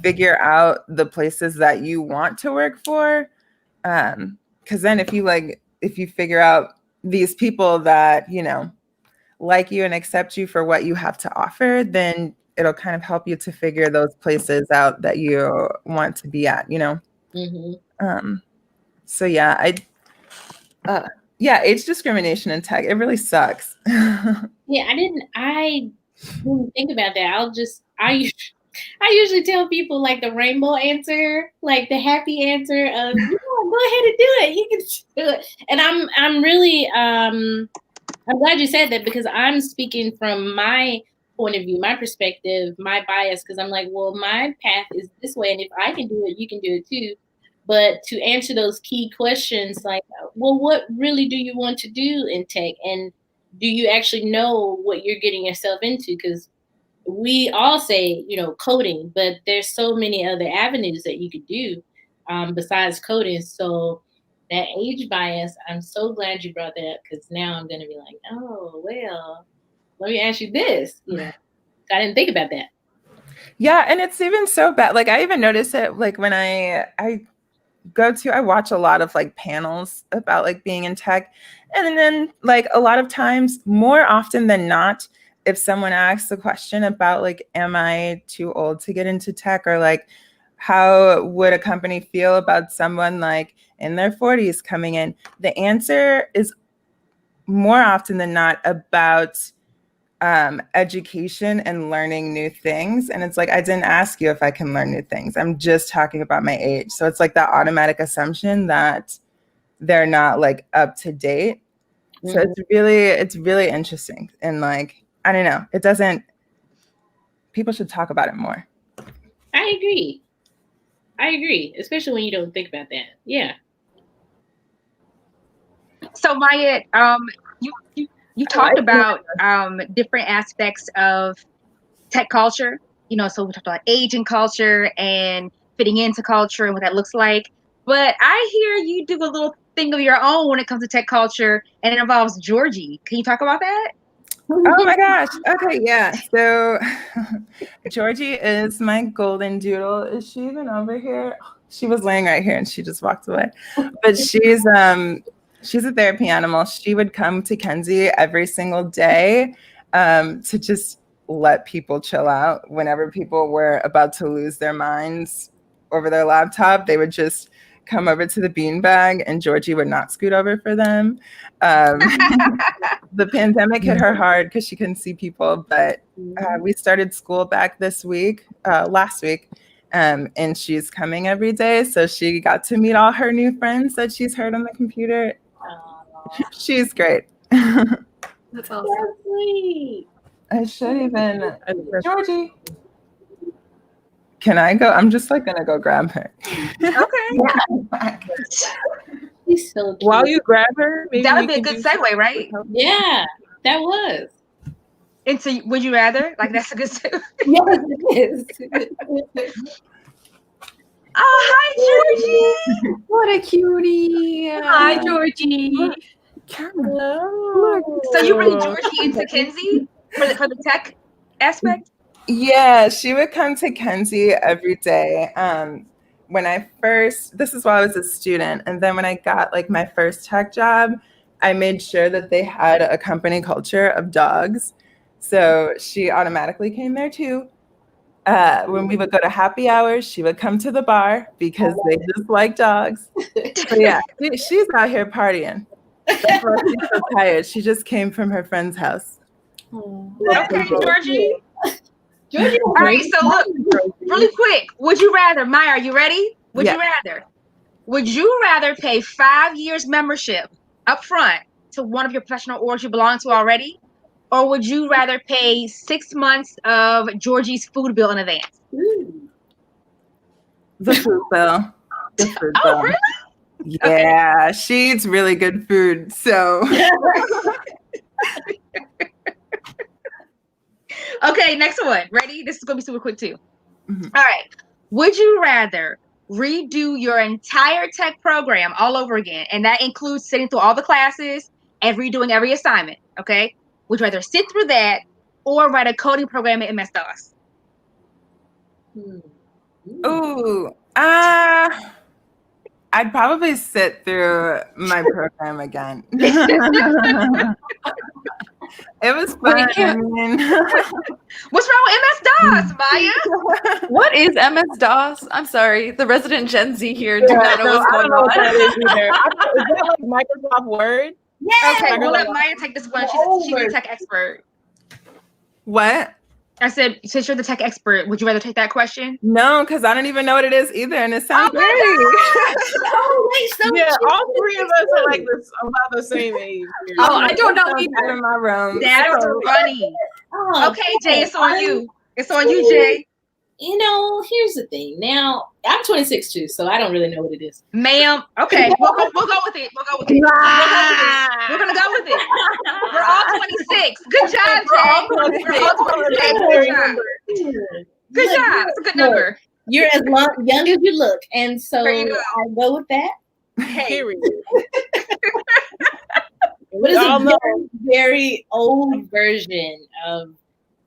figure out the places that you want to work for. Because then if you figure out these people that like you and accept you for what you have to offer, then it'll kind of help you to figure those places out that you want to be at. Mm-hmm. So yeah, age discrimination in tech, it really sucks. Yeah, I didn't think about that. I usually tell people like the rainbow answer, like the happy answer of, go ahead and do it. You can do it. And I'm really I'm glad you said that, because I'm speaking from my point of view, my perspective, my bias, because I'm like, well, my path is this way, and if I can do it, you can do it too. But to answer those key questions, like, well, what really do you want to do in tech? And do you actually know what you're getting yourself into? Because we all say, coding, but there's so many other avenues that you could do besides coding. So that age bias, I'm so glad you brought that up, because now I'm going to be like, oh, well, let me ask you this. I didn't think about that. Yeah, and it's even so bad. Like I even notice it like when I watch a lot of like panels about like being in tech. And then like a lot of times, more often than not, if someone asks a question about like, am I too old to get into tech? Or like, how would a company feel about someone like in their 40s coming in? The answer is more often than not about education and learning new things. And it's like, I didn't ask you if I can learn new things. I'm just talking about my age. So it's like that automatic assumption that they're not like up to date. So it's really interesting. And like, I don't know, people should talk about it more. I agree, especially when you don't think about that. Yeah. So Maya, you talked about different aspects of tech culture. So we talked about age and culture and fitting into culture and what that looks like. But I hear you do a little thing of your own when it comes to tech culture, and it involves Georgie. Can you talk about that? Oh my gosh. Okay, yeah. So Georgie is my golden doodle. Is she even over here? She was laying right here and she just walked away. But she's a therapy animal. She would come to Kenzie every single day to just let people chill out. Whenever people were about to lose their minds over their laptop, they would just come over to the beanbag, and Georgie would not scoot over for them. The pandemic hit her hard because she couldn't see people, but we started school back last week, and she's coming every day. So she got to meet all her new friends that she's heard on the computer. She's great. That's awesome. That's sweet. I should even, Georgie. Can I go? I'm just like gonna go grab her. Okay. She's so cute. While you grab her, maybe That would we be a can good do segue, right? Yeah, that was. Into would you rather? Like that's a good segue. Yes, it is. Oh, hi, Georgie. What a cutie. Hi, Georgie. Hello. So you bring Georgie into Kenzie for the tech aspect? Yeah, she would come to Kenzie every day. This is while I was a student, and then when I got like my first tech job, I made sure that they had a company culture of dogs. So she automatically came there too. When we would go to happy hours, she would come to the bar because they just like dogs. So yeah, she's out here partying. That's why she's so tired. She just came from her friend's house. Okay, Georgie. Georgie, All right, so look, really quick. Would you rather, Maya, are you ready? Would Yeah. you rather pay 5 years membership up front to one of your professional orgs you belong to already? Or would you rather pay 6 months of Georgie's food bill in advance? The food bill. The food Oh, bill. really? Yeah, she eats really good food. So Okay, next one. Ready? This is going to be super quick too. Mhm. All right. Would you rather redo your entire tech program all over again? And that includes sitting through all the classes and redoing every assignment. Okay. Would you rather sit through that or write a coding program in MS-DOS? ooh, I'd probably sit through my program again. It was fun. I mean, What's wrong with MS-DOS, Maya? What is MS-DOS? I'm sorry. The resident Gen Z here do not know what's I going don't know what that on. is either. Is that like Microsoft Word? Yeah. Okay, we'll let Microsoft- Maya take this one. She's a tech expert. what? I said, since you're the tech expert, would you rather take that question? No, because I don't even know what it is either, and it sounds Oh my great. Oh, wait, so Yeah, all three of us are like this, about the same age. Oh, I don't know Out either. of my room. That's So- funny. Oh, Okay, Jay, it's on you. It's on you, Jay. You know, here's the thing. Now, I'm 26 too, so I don't really know what it is. Ma'am. Okay, we'll go with it. We'll go with it. We're gonna go with it. We're all 26. Good job, Jay. We're all 26. Good job. Good job. It's a good number. You're as young as you look, and so There you go. I go with that. Period. What is Y'all a know. very old version of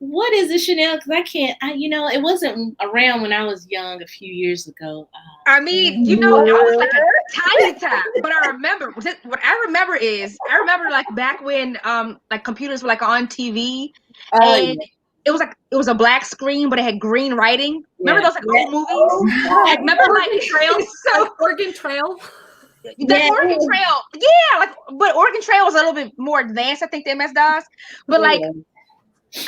what is it, Chanel? Because I can't. It wasn't around when I was young a few years ago. I mean, I was like a tiny time, but I remember what I remember like back when like computers were like on TV, and it was a black screen, but it had green writing. Remember those like old movies? Like, remember like Trail, so Oregon Trail. the Oregon Trail, yeah, but Oregon Trail was a little bit more advanced, I think, than MS-DOS. But like,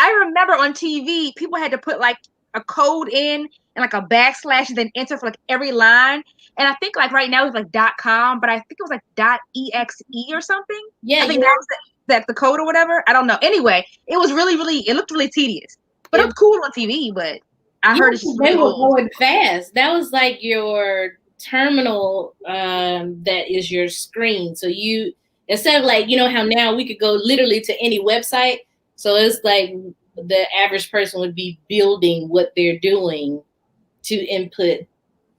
I remember on TV, people had to put like a code in and like a backslash and then enter for like every line. And I think like right now it's like .com, but I think it was like .exe or something. Yeah, I think that was the code or whatever. I don't know. Anyway, it was it looked really tedious, but it was cool on TV. But I heard it's just they really were old. going fast. That was like your terminal that is your screen. So you, instead of like, how now we could go literally to any website. So it's like the average person would be building what they're doing to input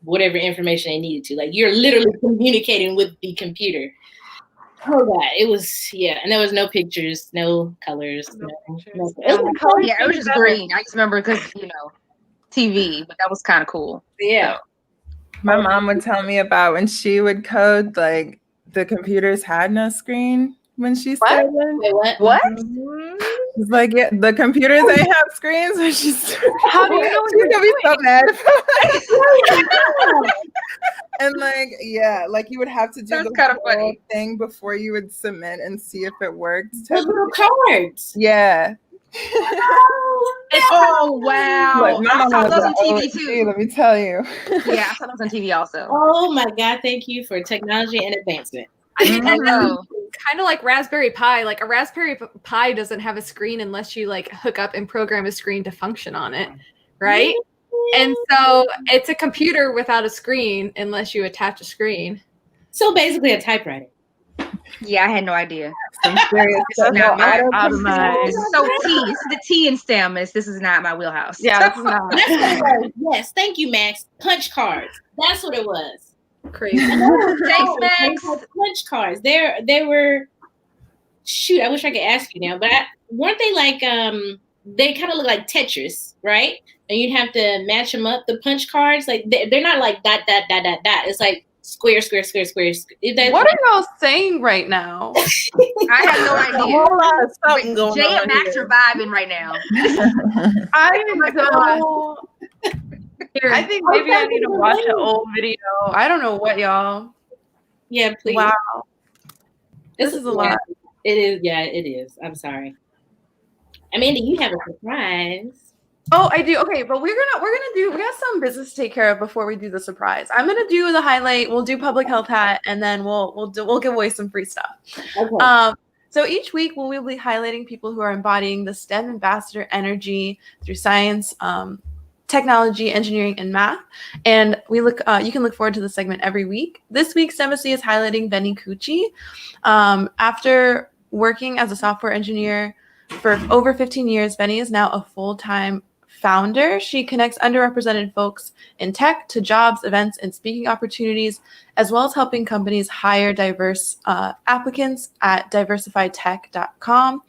whatever information they needed to. Like you're literally communicating with the computer. Oh God, it was, and there was no pictures, no colors. No. Yeah, it was just green. I just remember because, TV, but that was kind of cool. Yeah. My mom would tell me about when she would code, like the computers had no screen when she started. Wait, what? What? It's like, yeah, the computers ain't have screens when she started. How do you know what She's you're gonna be so mad. And like, yeah, like you would have to do That's the kinda whole funny. thing before you would submit and see if it worked. The little cards. Yeah. Oh wow! Look, I saw those on TV OG, too. let me tell you. Yeah, I saw those on TV also. Oh my God! Thank you for technology and advancement. I mean, and Oh. kind of like Raspberry Pi. Like a Raspberry Pi doesn't have a screen unless you like hook up and program a screen to function on it, right? And so it's a computer without a screen unless you attach a screen. So basically, a typewriter. Yeah, I had no idea. Some serious stuff. Not my out of my This is so T. This is the T in STEM. This is not my wheelhouse. yeah, this is not. That's what it was. Yes, thank you, Max. Punch cards. That's what it was. Crazy. Thanks, Max. Punch cards. They were. Shoot, I wish I could ask you now, but weren't they like they kind of look like Tetris, right? And you'd have to match them up. The punch cards, like they're not like dot dot dot dot dot. It's like square, square, square, square. What are y'all saying right now? I have no A idea. whole lot of something going Jay on and Max here. are vibing right now. I think maybe I need to watch an old video. I don't know what y'all. Yeah, please. Wow. This is a lot. It is. Yeah, it is. I'm sorry. Amanda, you have a surprise. Oh, I do. Okay, but we got some business to take care of before we do the surprise. I'm gonna do the highlight. We'll do public health hat, and then we'll give away some free stuff. Okay. So each week we'll be highlighting people who are embodying the STEM ambassador energy through science, technology, engineering, and math. And you can look forward to the segment every week. This week, STEMbassy is highlighting Benny Cucci. After working as a software engineer for over 15 years, Benny is now a full-time founder. She connects underrepresented folks in tech to jobs, events, and speaking opportunities, as well as helping companies hire diverse applicants at diversifytech.com.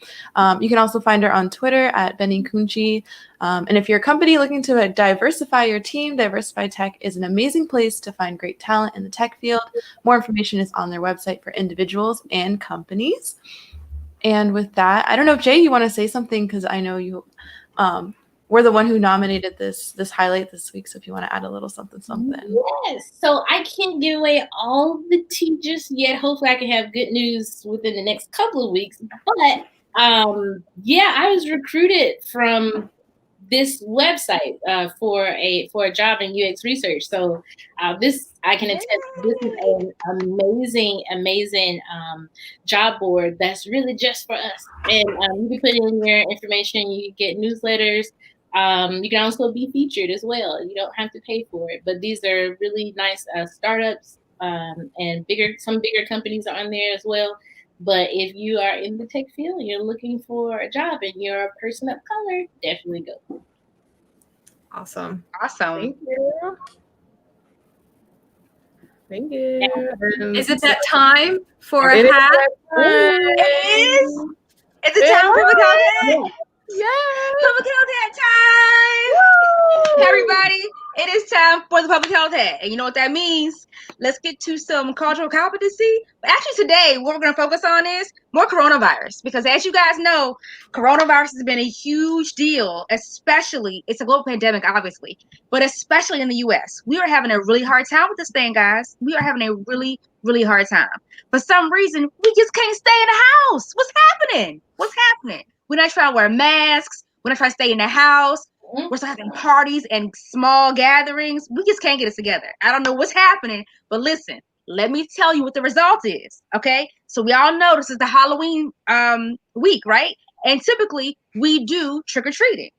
You can also find her on Twitter at Benny Cucci. And if you're a company looking to diversify your team, Diversify Tech is an amazing place to find great talent in the tech field. More information is on their website for individuals and companies. And with that, I don't know if Jay, you want to say something, because I know you were the one who nominated this highlight this week. So if you want to add a little something. Yes. So I can't give away all the tea just yet. Hopefully I can have good news within the next couple of weeks. But yeah, I was recruited from this website for a job in UX research. So this I can attest. This is an amazing job board that's really just for us. And you can put in your information. You get newsletters. You can also be featured as well. You don't have to pay for it. But these are really nice startups and some bigger companies are on there as well. But if you are in the tech field and you're looking for a job and you're a person of color, definitely go. Awesome. Awesome. Thank you. Is it that time for It a is hat? It is. It's a time for public health hat. Yeah. Public health hat time. Hey, everybody, it is time for the public health hat. And you know what that means? Let's get to some cultural competency. But actually today, what we're going to focus on is more coronavirus. Because as you guys know, coronavirus has been a huge deal, especially, it's a global pandemic, obviously, but especially in the US. We are having a really hard time with this thing, guys. We are having a really, really hard time. For some reason, we just can't stay in the house. What's happening? What's happening? We're not trying to wear masks. We're not trying to stay in the house. We're still having parties and small gatherings. We just can't get it together. I don't know what's happening, but listen, let me tell you what the result is, okay? So we all know this is the Halloween week, right? And typically we do trick-or-treating.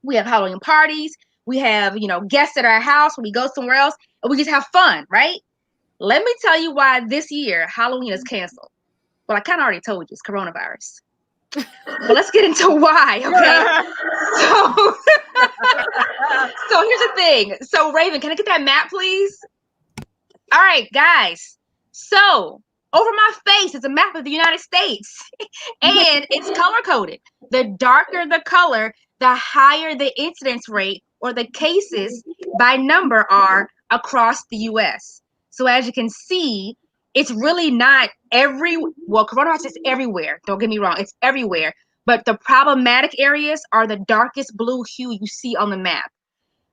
We have Halloween parties. We have, guests at our house when we go somewhere else, and we just have fun, right? Let me tell you why this year Halloween is canceled. Well, I kind of already told you, it's coronavirus. But let's get into why, okay? So here's the thing. So Raven, can I get that map, please? All right, guys. So over my face is a map of the United States, and it's color-coded. The darker the color, the higher the incidence rate or the cases by number are across the U.S. So as you can see, it's really not coronavirus is everywhere. Don't get me wrong, it's everywhere. But the problematic areas are the darkest blue hue you see on the map.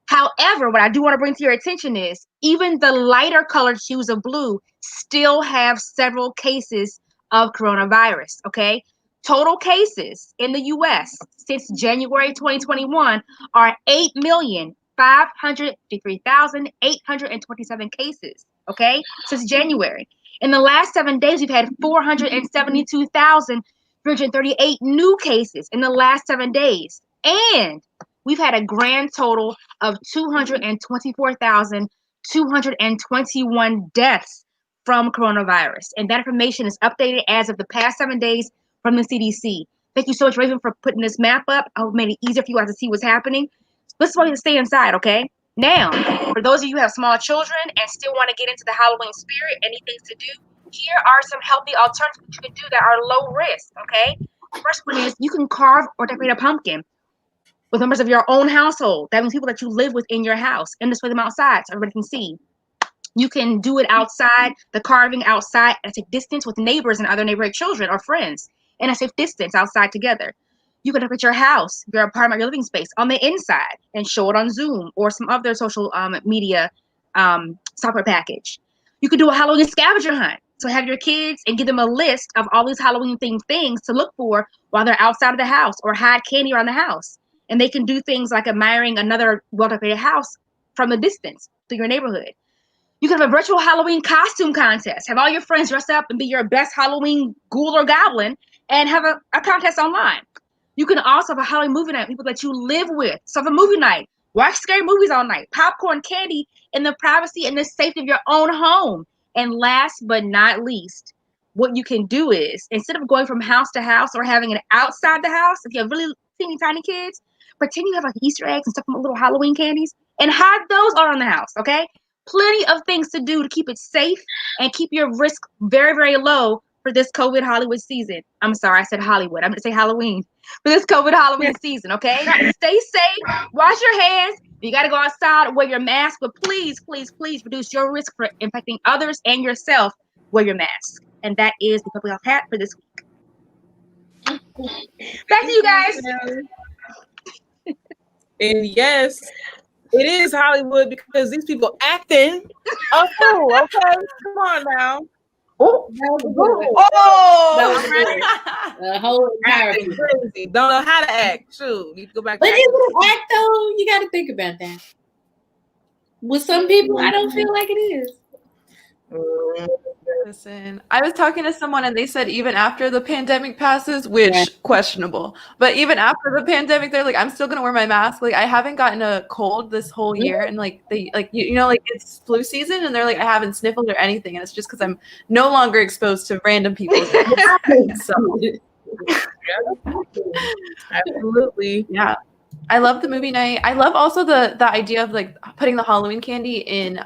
However, what I do want to bring to your attention is even the lighter colored hues of blue still have several cases of coronavirus, okay? Total cases in the US since January 2021 are 8,553,827 cases, okay? Since January. In the last 7 days, we've had 472,338 new cases in the last 7 days. And we've had a grand total of 224,221 deaths from coronavirus. And that information is updated as of the past 7 days from the CDC. Thank you so much, Raven, for putting this map up. I hope it made it easier for you guys to see what's happening. This is why you stay inside, okay? Now, for those of you who have small children and still want to get into the Halloween spirit, any things to do, here are some healthy alternatives you can do that are low risk, okay? First one is you can carve or decorate a pumpkin with members of your own household. That means people that you live with in your house, and display them outside so everybody can see. You can do it outside, the carving outside at a safe distance with neighbors and other neighborhood children or friends in a safe distance outside together. You can decorate your house, your apartment, your living space on the inside and show it on Zoom or some other social media software package. You can do a Halloween scavenger hunt. So have your kids and give them a list of all these Halloween themed things to look for while they're outside of the house, or hide candy around the house. And they can do things like admiring another well-decorated house from a distance through your neighborhood. You can have a virtual Halloween costume contest. Have all your friends dress up and be your best Halloween ghoul or goblin and have a contest online. You can also have a Halloween movie night with people that you live with. So have a movie night. Watch scary movies all night. Popcorn, candy in the privacy and the safety of your own home. And last but not least, what you can do is, instead of going from house to house or having it outside the house, if you have really teeny tiny kids, pretend you have like Easter eggs and stuff from little Halloween candies and hide those all around the house, okay? Plenty of things to do to keep it safe and keep your risk very, very low for this COVID Hollywood season. I'm sorry, I said Hollywood. I'm going to say Halloween. For this COVID Halloween season, okay? Stay safe. Wash your hands. If you got to go outside, wear your mask. But please, please, please reduce your risk for infecting others and yourself. Wear your mask. And that is the public health hat for this week. Back to you guys. And yes, it is Hollywood because these people acting a fool. Okay, come on now. Oh, Oh, the whole entire acting crazy. Don't know how to act. Shoot, you go back. But is it an act though? You got to think about that. With some people, I don't feel like it is. Listen, I was talking to someone and they said even after the pandemic passes, which questionable, but even after the pandemic, they're like, I'm still gonna wear my mask. Like I haven't gotten a cold this whole year, and like they like you know like it's flu season, and they're like I haven't sniffled or anything, and it's just because I'm no longer exposed to random people. So Absolutely, yeah. I love the movie night. I love also the idea of like putting the Halloween candy in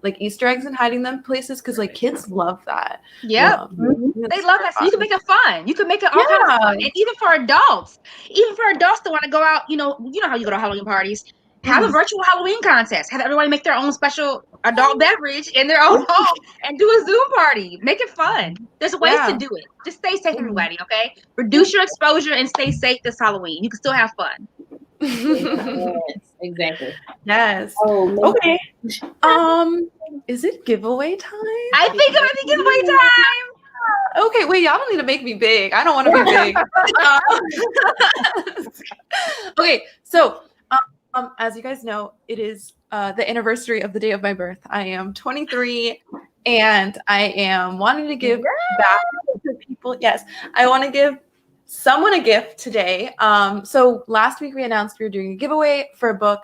like Easter eggs and hiding them places because like kids love that. Yeah, they love that. So you can make it fun. You can make it all kind of fun, and even for adults that want to go out. You know how you go to Halloween parties. Have a virtual Halloween contest. Have everybody make their own special adult beverage in their own home and do a Zoom party. Make it fun. There's ways to do it. Just stay safe, everybody. Okay, reduce your exposure and stay safe this Halloween. You can still have fun. Yes, exactly. Yes. Oh, okay. Is it giveaway time? I think it might be giveaway time. Okay, wait, y'all don't need to make me big. I don't want to be big. Okay, so as you guys know, it is the anniversary of the day of my birth. I am 23 and I am wanting to give back to people. Yes, I want to give someone a gift today. So last week we announced we were doing a giveaway for a book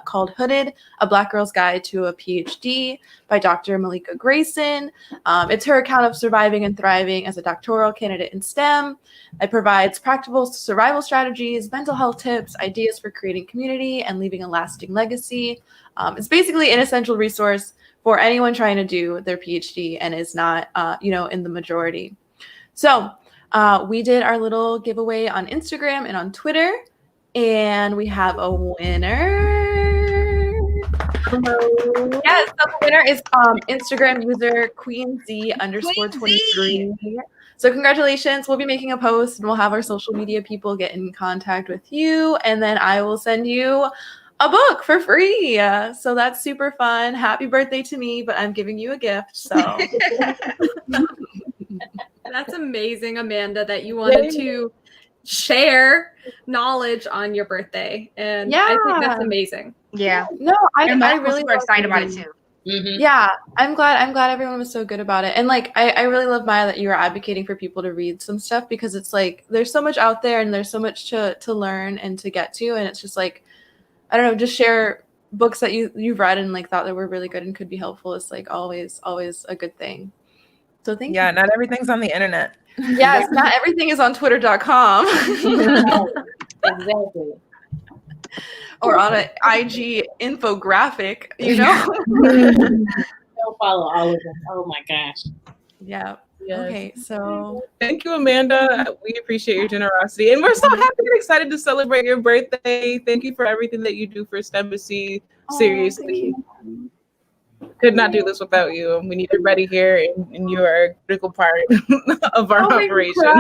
called Hooded, A Black Girl's Guide to a PhD by Dr. Malika Grayson. It's her account of surviving and thriving as a doctoral candidate in STEM. It provides practical survival strategies, mental health tips, ideas for creating community and leaving a lasting legacy. It's basically an essential resource for anyone trying to do their PhD and is not, in the majority. So we did our little giveaway on Instagram and on Twitter, and we have a winner. Hello. Yes, the winner is Instagram user QueenZ_23. So congratulations. We'll be making a post and we'll have our social media people get in contact with you, and then I will send you a book for free. So that's super fun. Happy birthday to me, but I'm giving you a gift. So That's amazing, Amanda, that you wanted to share knowledge on your birthday. And I think that's amazing. Yeah. No, I was really super excited about it reading. too. Mm-hmm. Yeah, I'm glad everyone was so good about it. And like I really love, Maya, that you were advocating for people to read some stuff, because it's like there's so much out there and there's so much to learn and to get to, and it's just like, I don't know, just share books that you've read and like thought that were really good and could be helpful is like always a good thing. So thank you. Yeah, not everything's on the internet. Yes, not everything is on twitter.com. Exactly. Or on an IG infographic, you know? Don't follow all of them. Oh my gosh. Yeah. Yes. Okay, so Thank you, Amanda. We appreciate your generosity, and we're so happy and excited to celebrate your birthday. Thank you for everything that you do for STEMbassy. Seriously, could not do this without you. We need everybody here, and you are a critical part of our operation. So.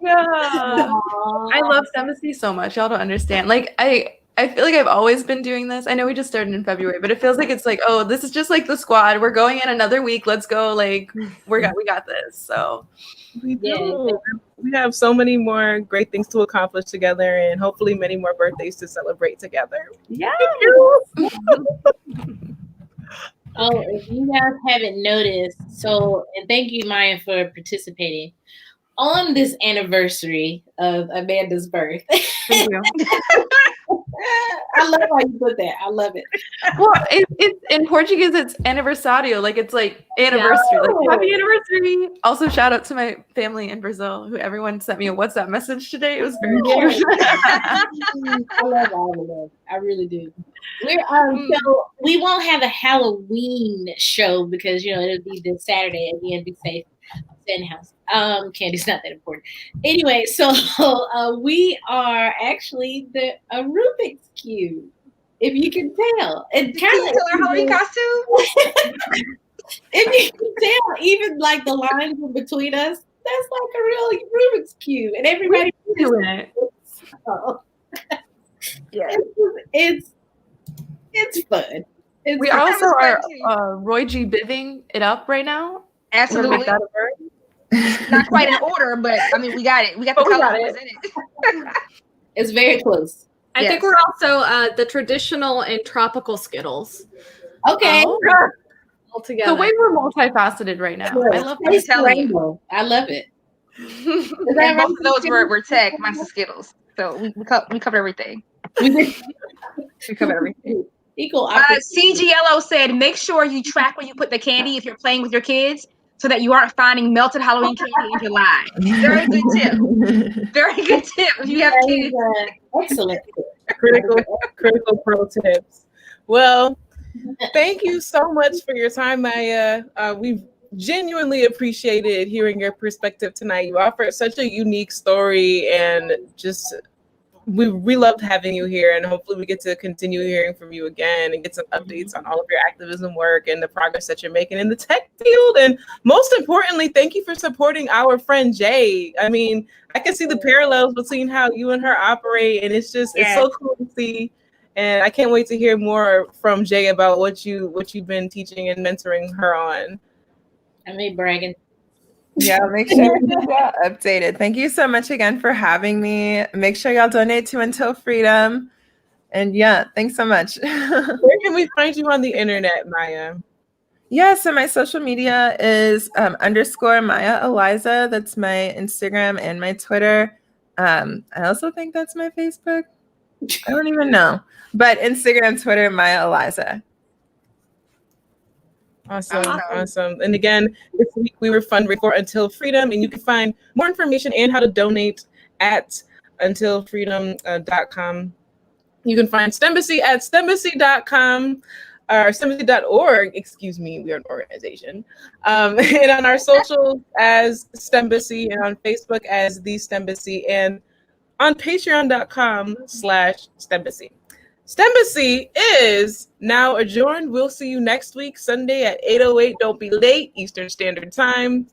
I love STEMbassy so much. Y'all don't understand. Like I feel like I've always been doing this. I know we just started in February, but it feels like it's like, oh, this is just like the squad. We're going in another week. Let's go. Like we got this. So We do. We have so many more great things to accomplish together, and hopefully many more birthdays to celebrate together. yeah. Oh, if you guys haven't noticed, and thank you, Maya, for participating on this anniversary of Amanda's birth. Thank you. I love how you put that. I love it. Well, it's in Portuguese, it's aniversario. Like it's like anniversary. Like happy anniversary. Also, shout out to my family in Brazil, who everyone sent me a WhatsApp message today. It was very cute. I love all of them. I really do. So we won't have a Halloween show because it'll be this Saturday. Again, be safe. Stay in the house. Candy's not that important. Anyway, so we are actually the Rubik's Cube, if you can tell. And kind of our Halloween costume. If you can tell, even like the lines in between us, that's like a real Rubik's Cube, and everybody doing it. So, Yeah, it's fun. We also are Roy G. Biving it up right now. Absolutely. Make that a word. Not quite in order, but I mean, we got it. We got the color in it. It's very close. I think we're also the traditional and tropical Skittles. Okay. All together. The way we're multifaceted right now. I love rainbow. I love it. And both of those were tech, Master Skittles. So we covered everything. We covered everything. Equal CGLO said, make sure you track where you put the candy if you're playing with your kids, so that you aren't finding melted Halloween candy in July. Very good tip. Very good tip. If you have kids. Excellent. Critical pro tips. Well, thank you so much for your time, Maya. We've genuinely appreciated hearing your perspective tonight. You offered such a unique story, and just we loved having you here, and hopefully we get to continue hearing from you again and get some updates on all of your activism work and the progress that you're making in the tech field. And most importantly, thank you for supporting our friend Jay. I mean, I can see the parallels between how you and her operate, and it's so cool to see. And I can't wait to hear more from Jay about what you've been teaching and mentoring her on. I mean, bragging. Yeah, make sure y'all updated. Thank you so much again for having me. Make sure y'all donate to Until Freedom. And yeah, thanks so much. Where can we find you on the internet, Maya? Yeah, so my social media is _ Maya Eliza. That's my Instagram and my Twitter. I also think that's my Facebook. I don't even know. But Instagram, Twitter, Maya Eliza. Awesome. And again, this week we were fundraising for Until Freedom, and you can find more information and how to donate at untilfreedom.com. You can find STEMbassy at STEMbassy.com or STEMbassy.org. Excuse me, we are an organization. And on our socials as STEMbassy, and on Facebook as The STEMbassy, and on patreon.com/STEMbassy. STEMbassy is now adjourned. We'll see you next week, Sunday at 8:08. Don't be late, Eastern Standard Time.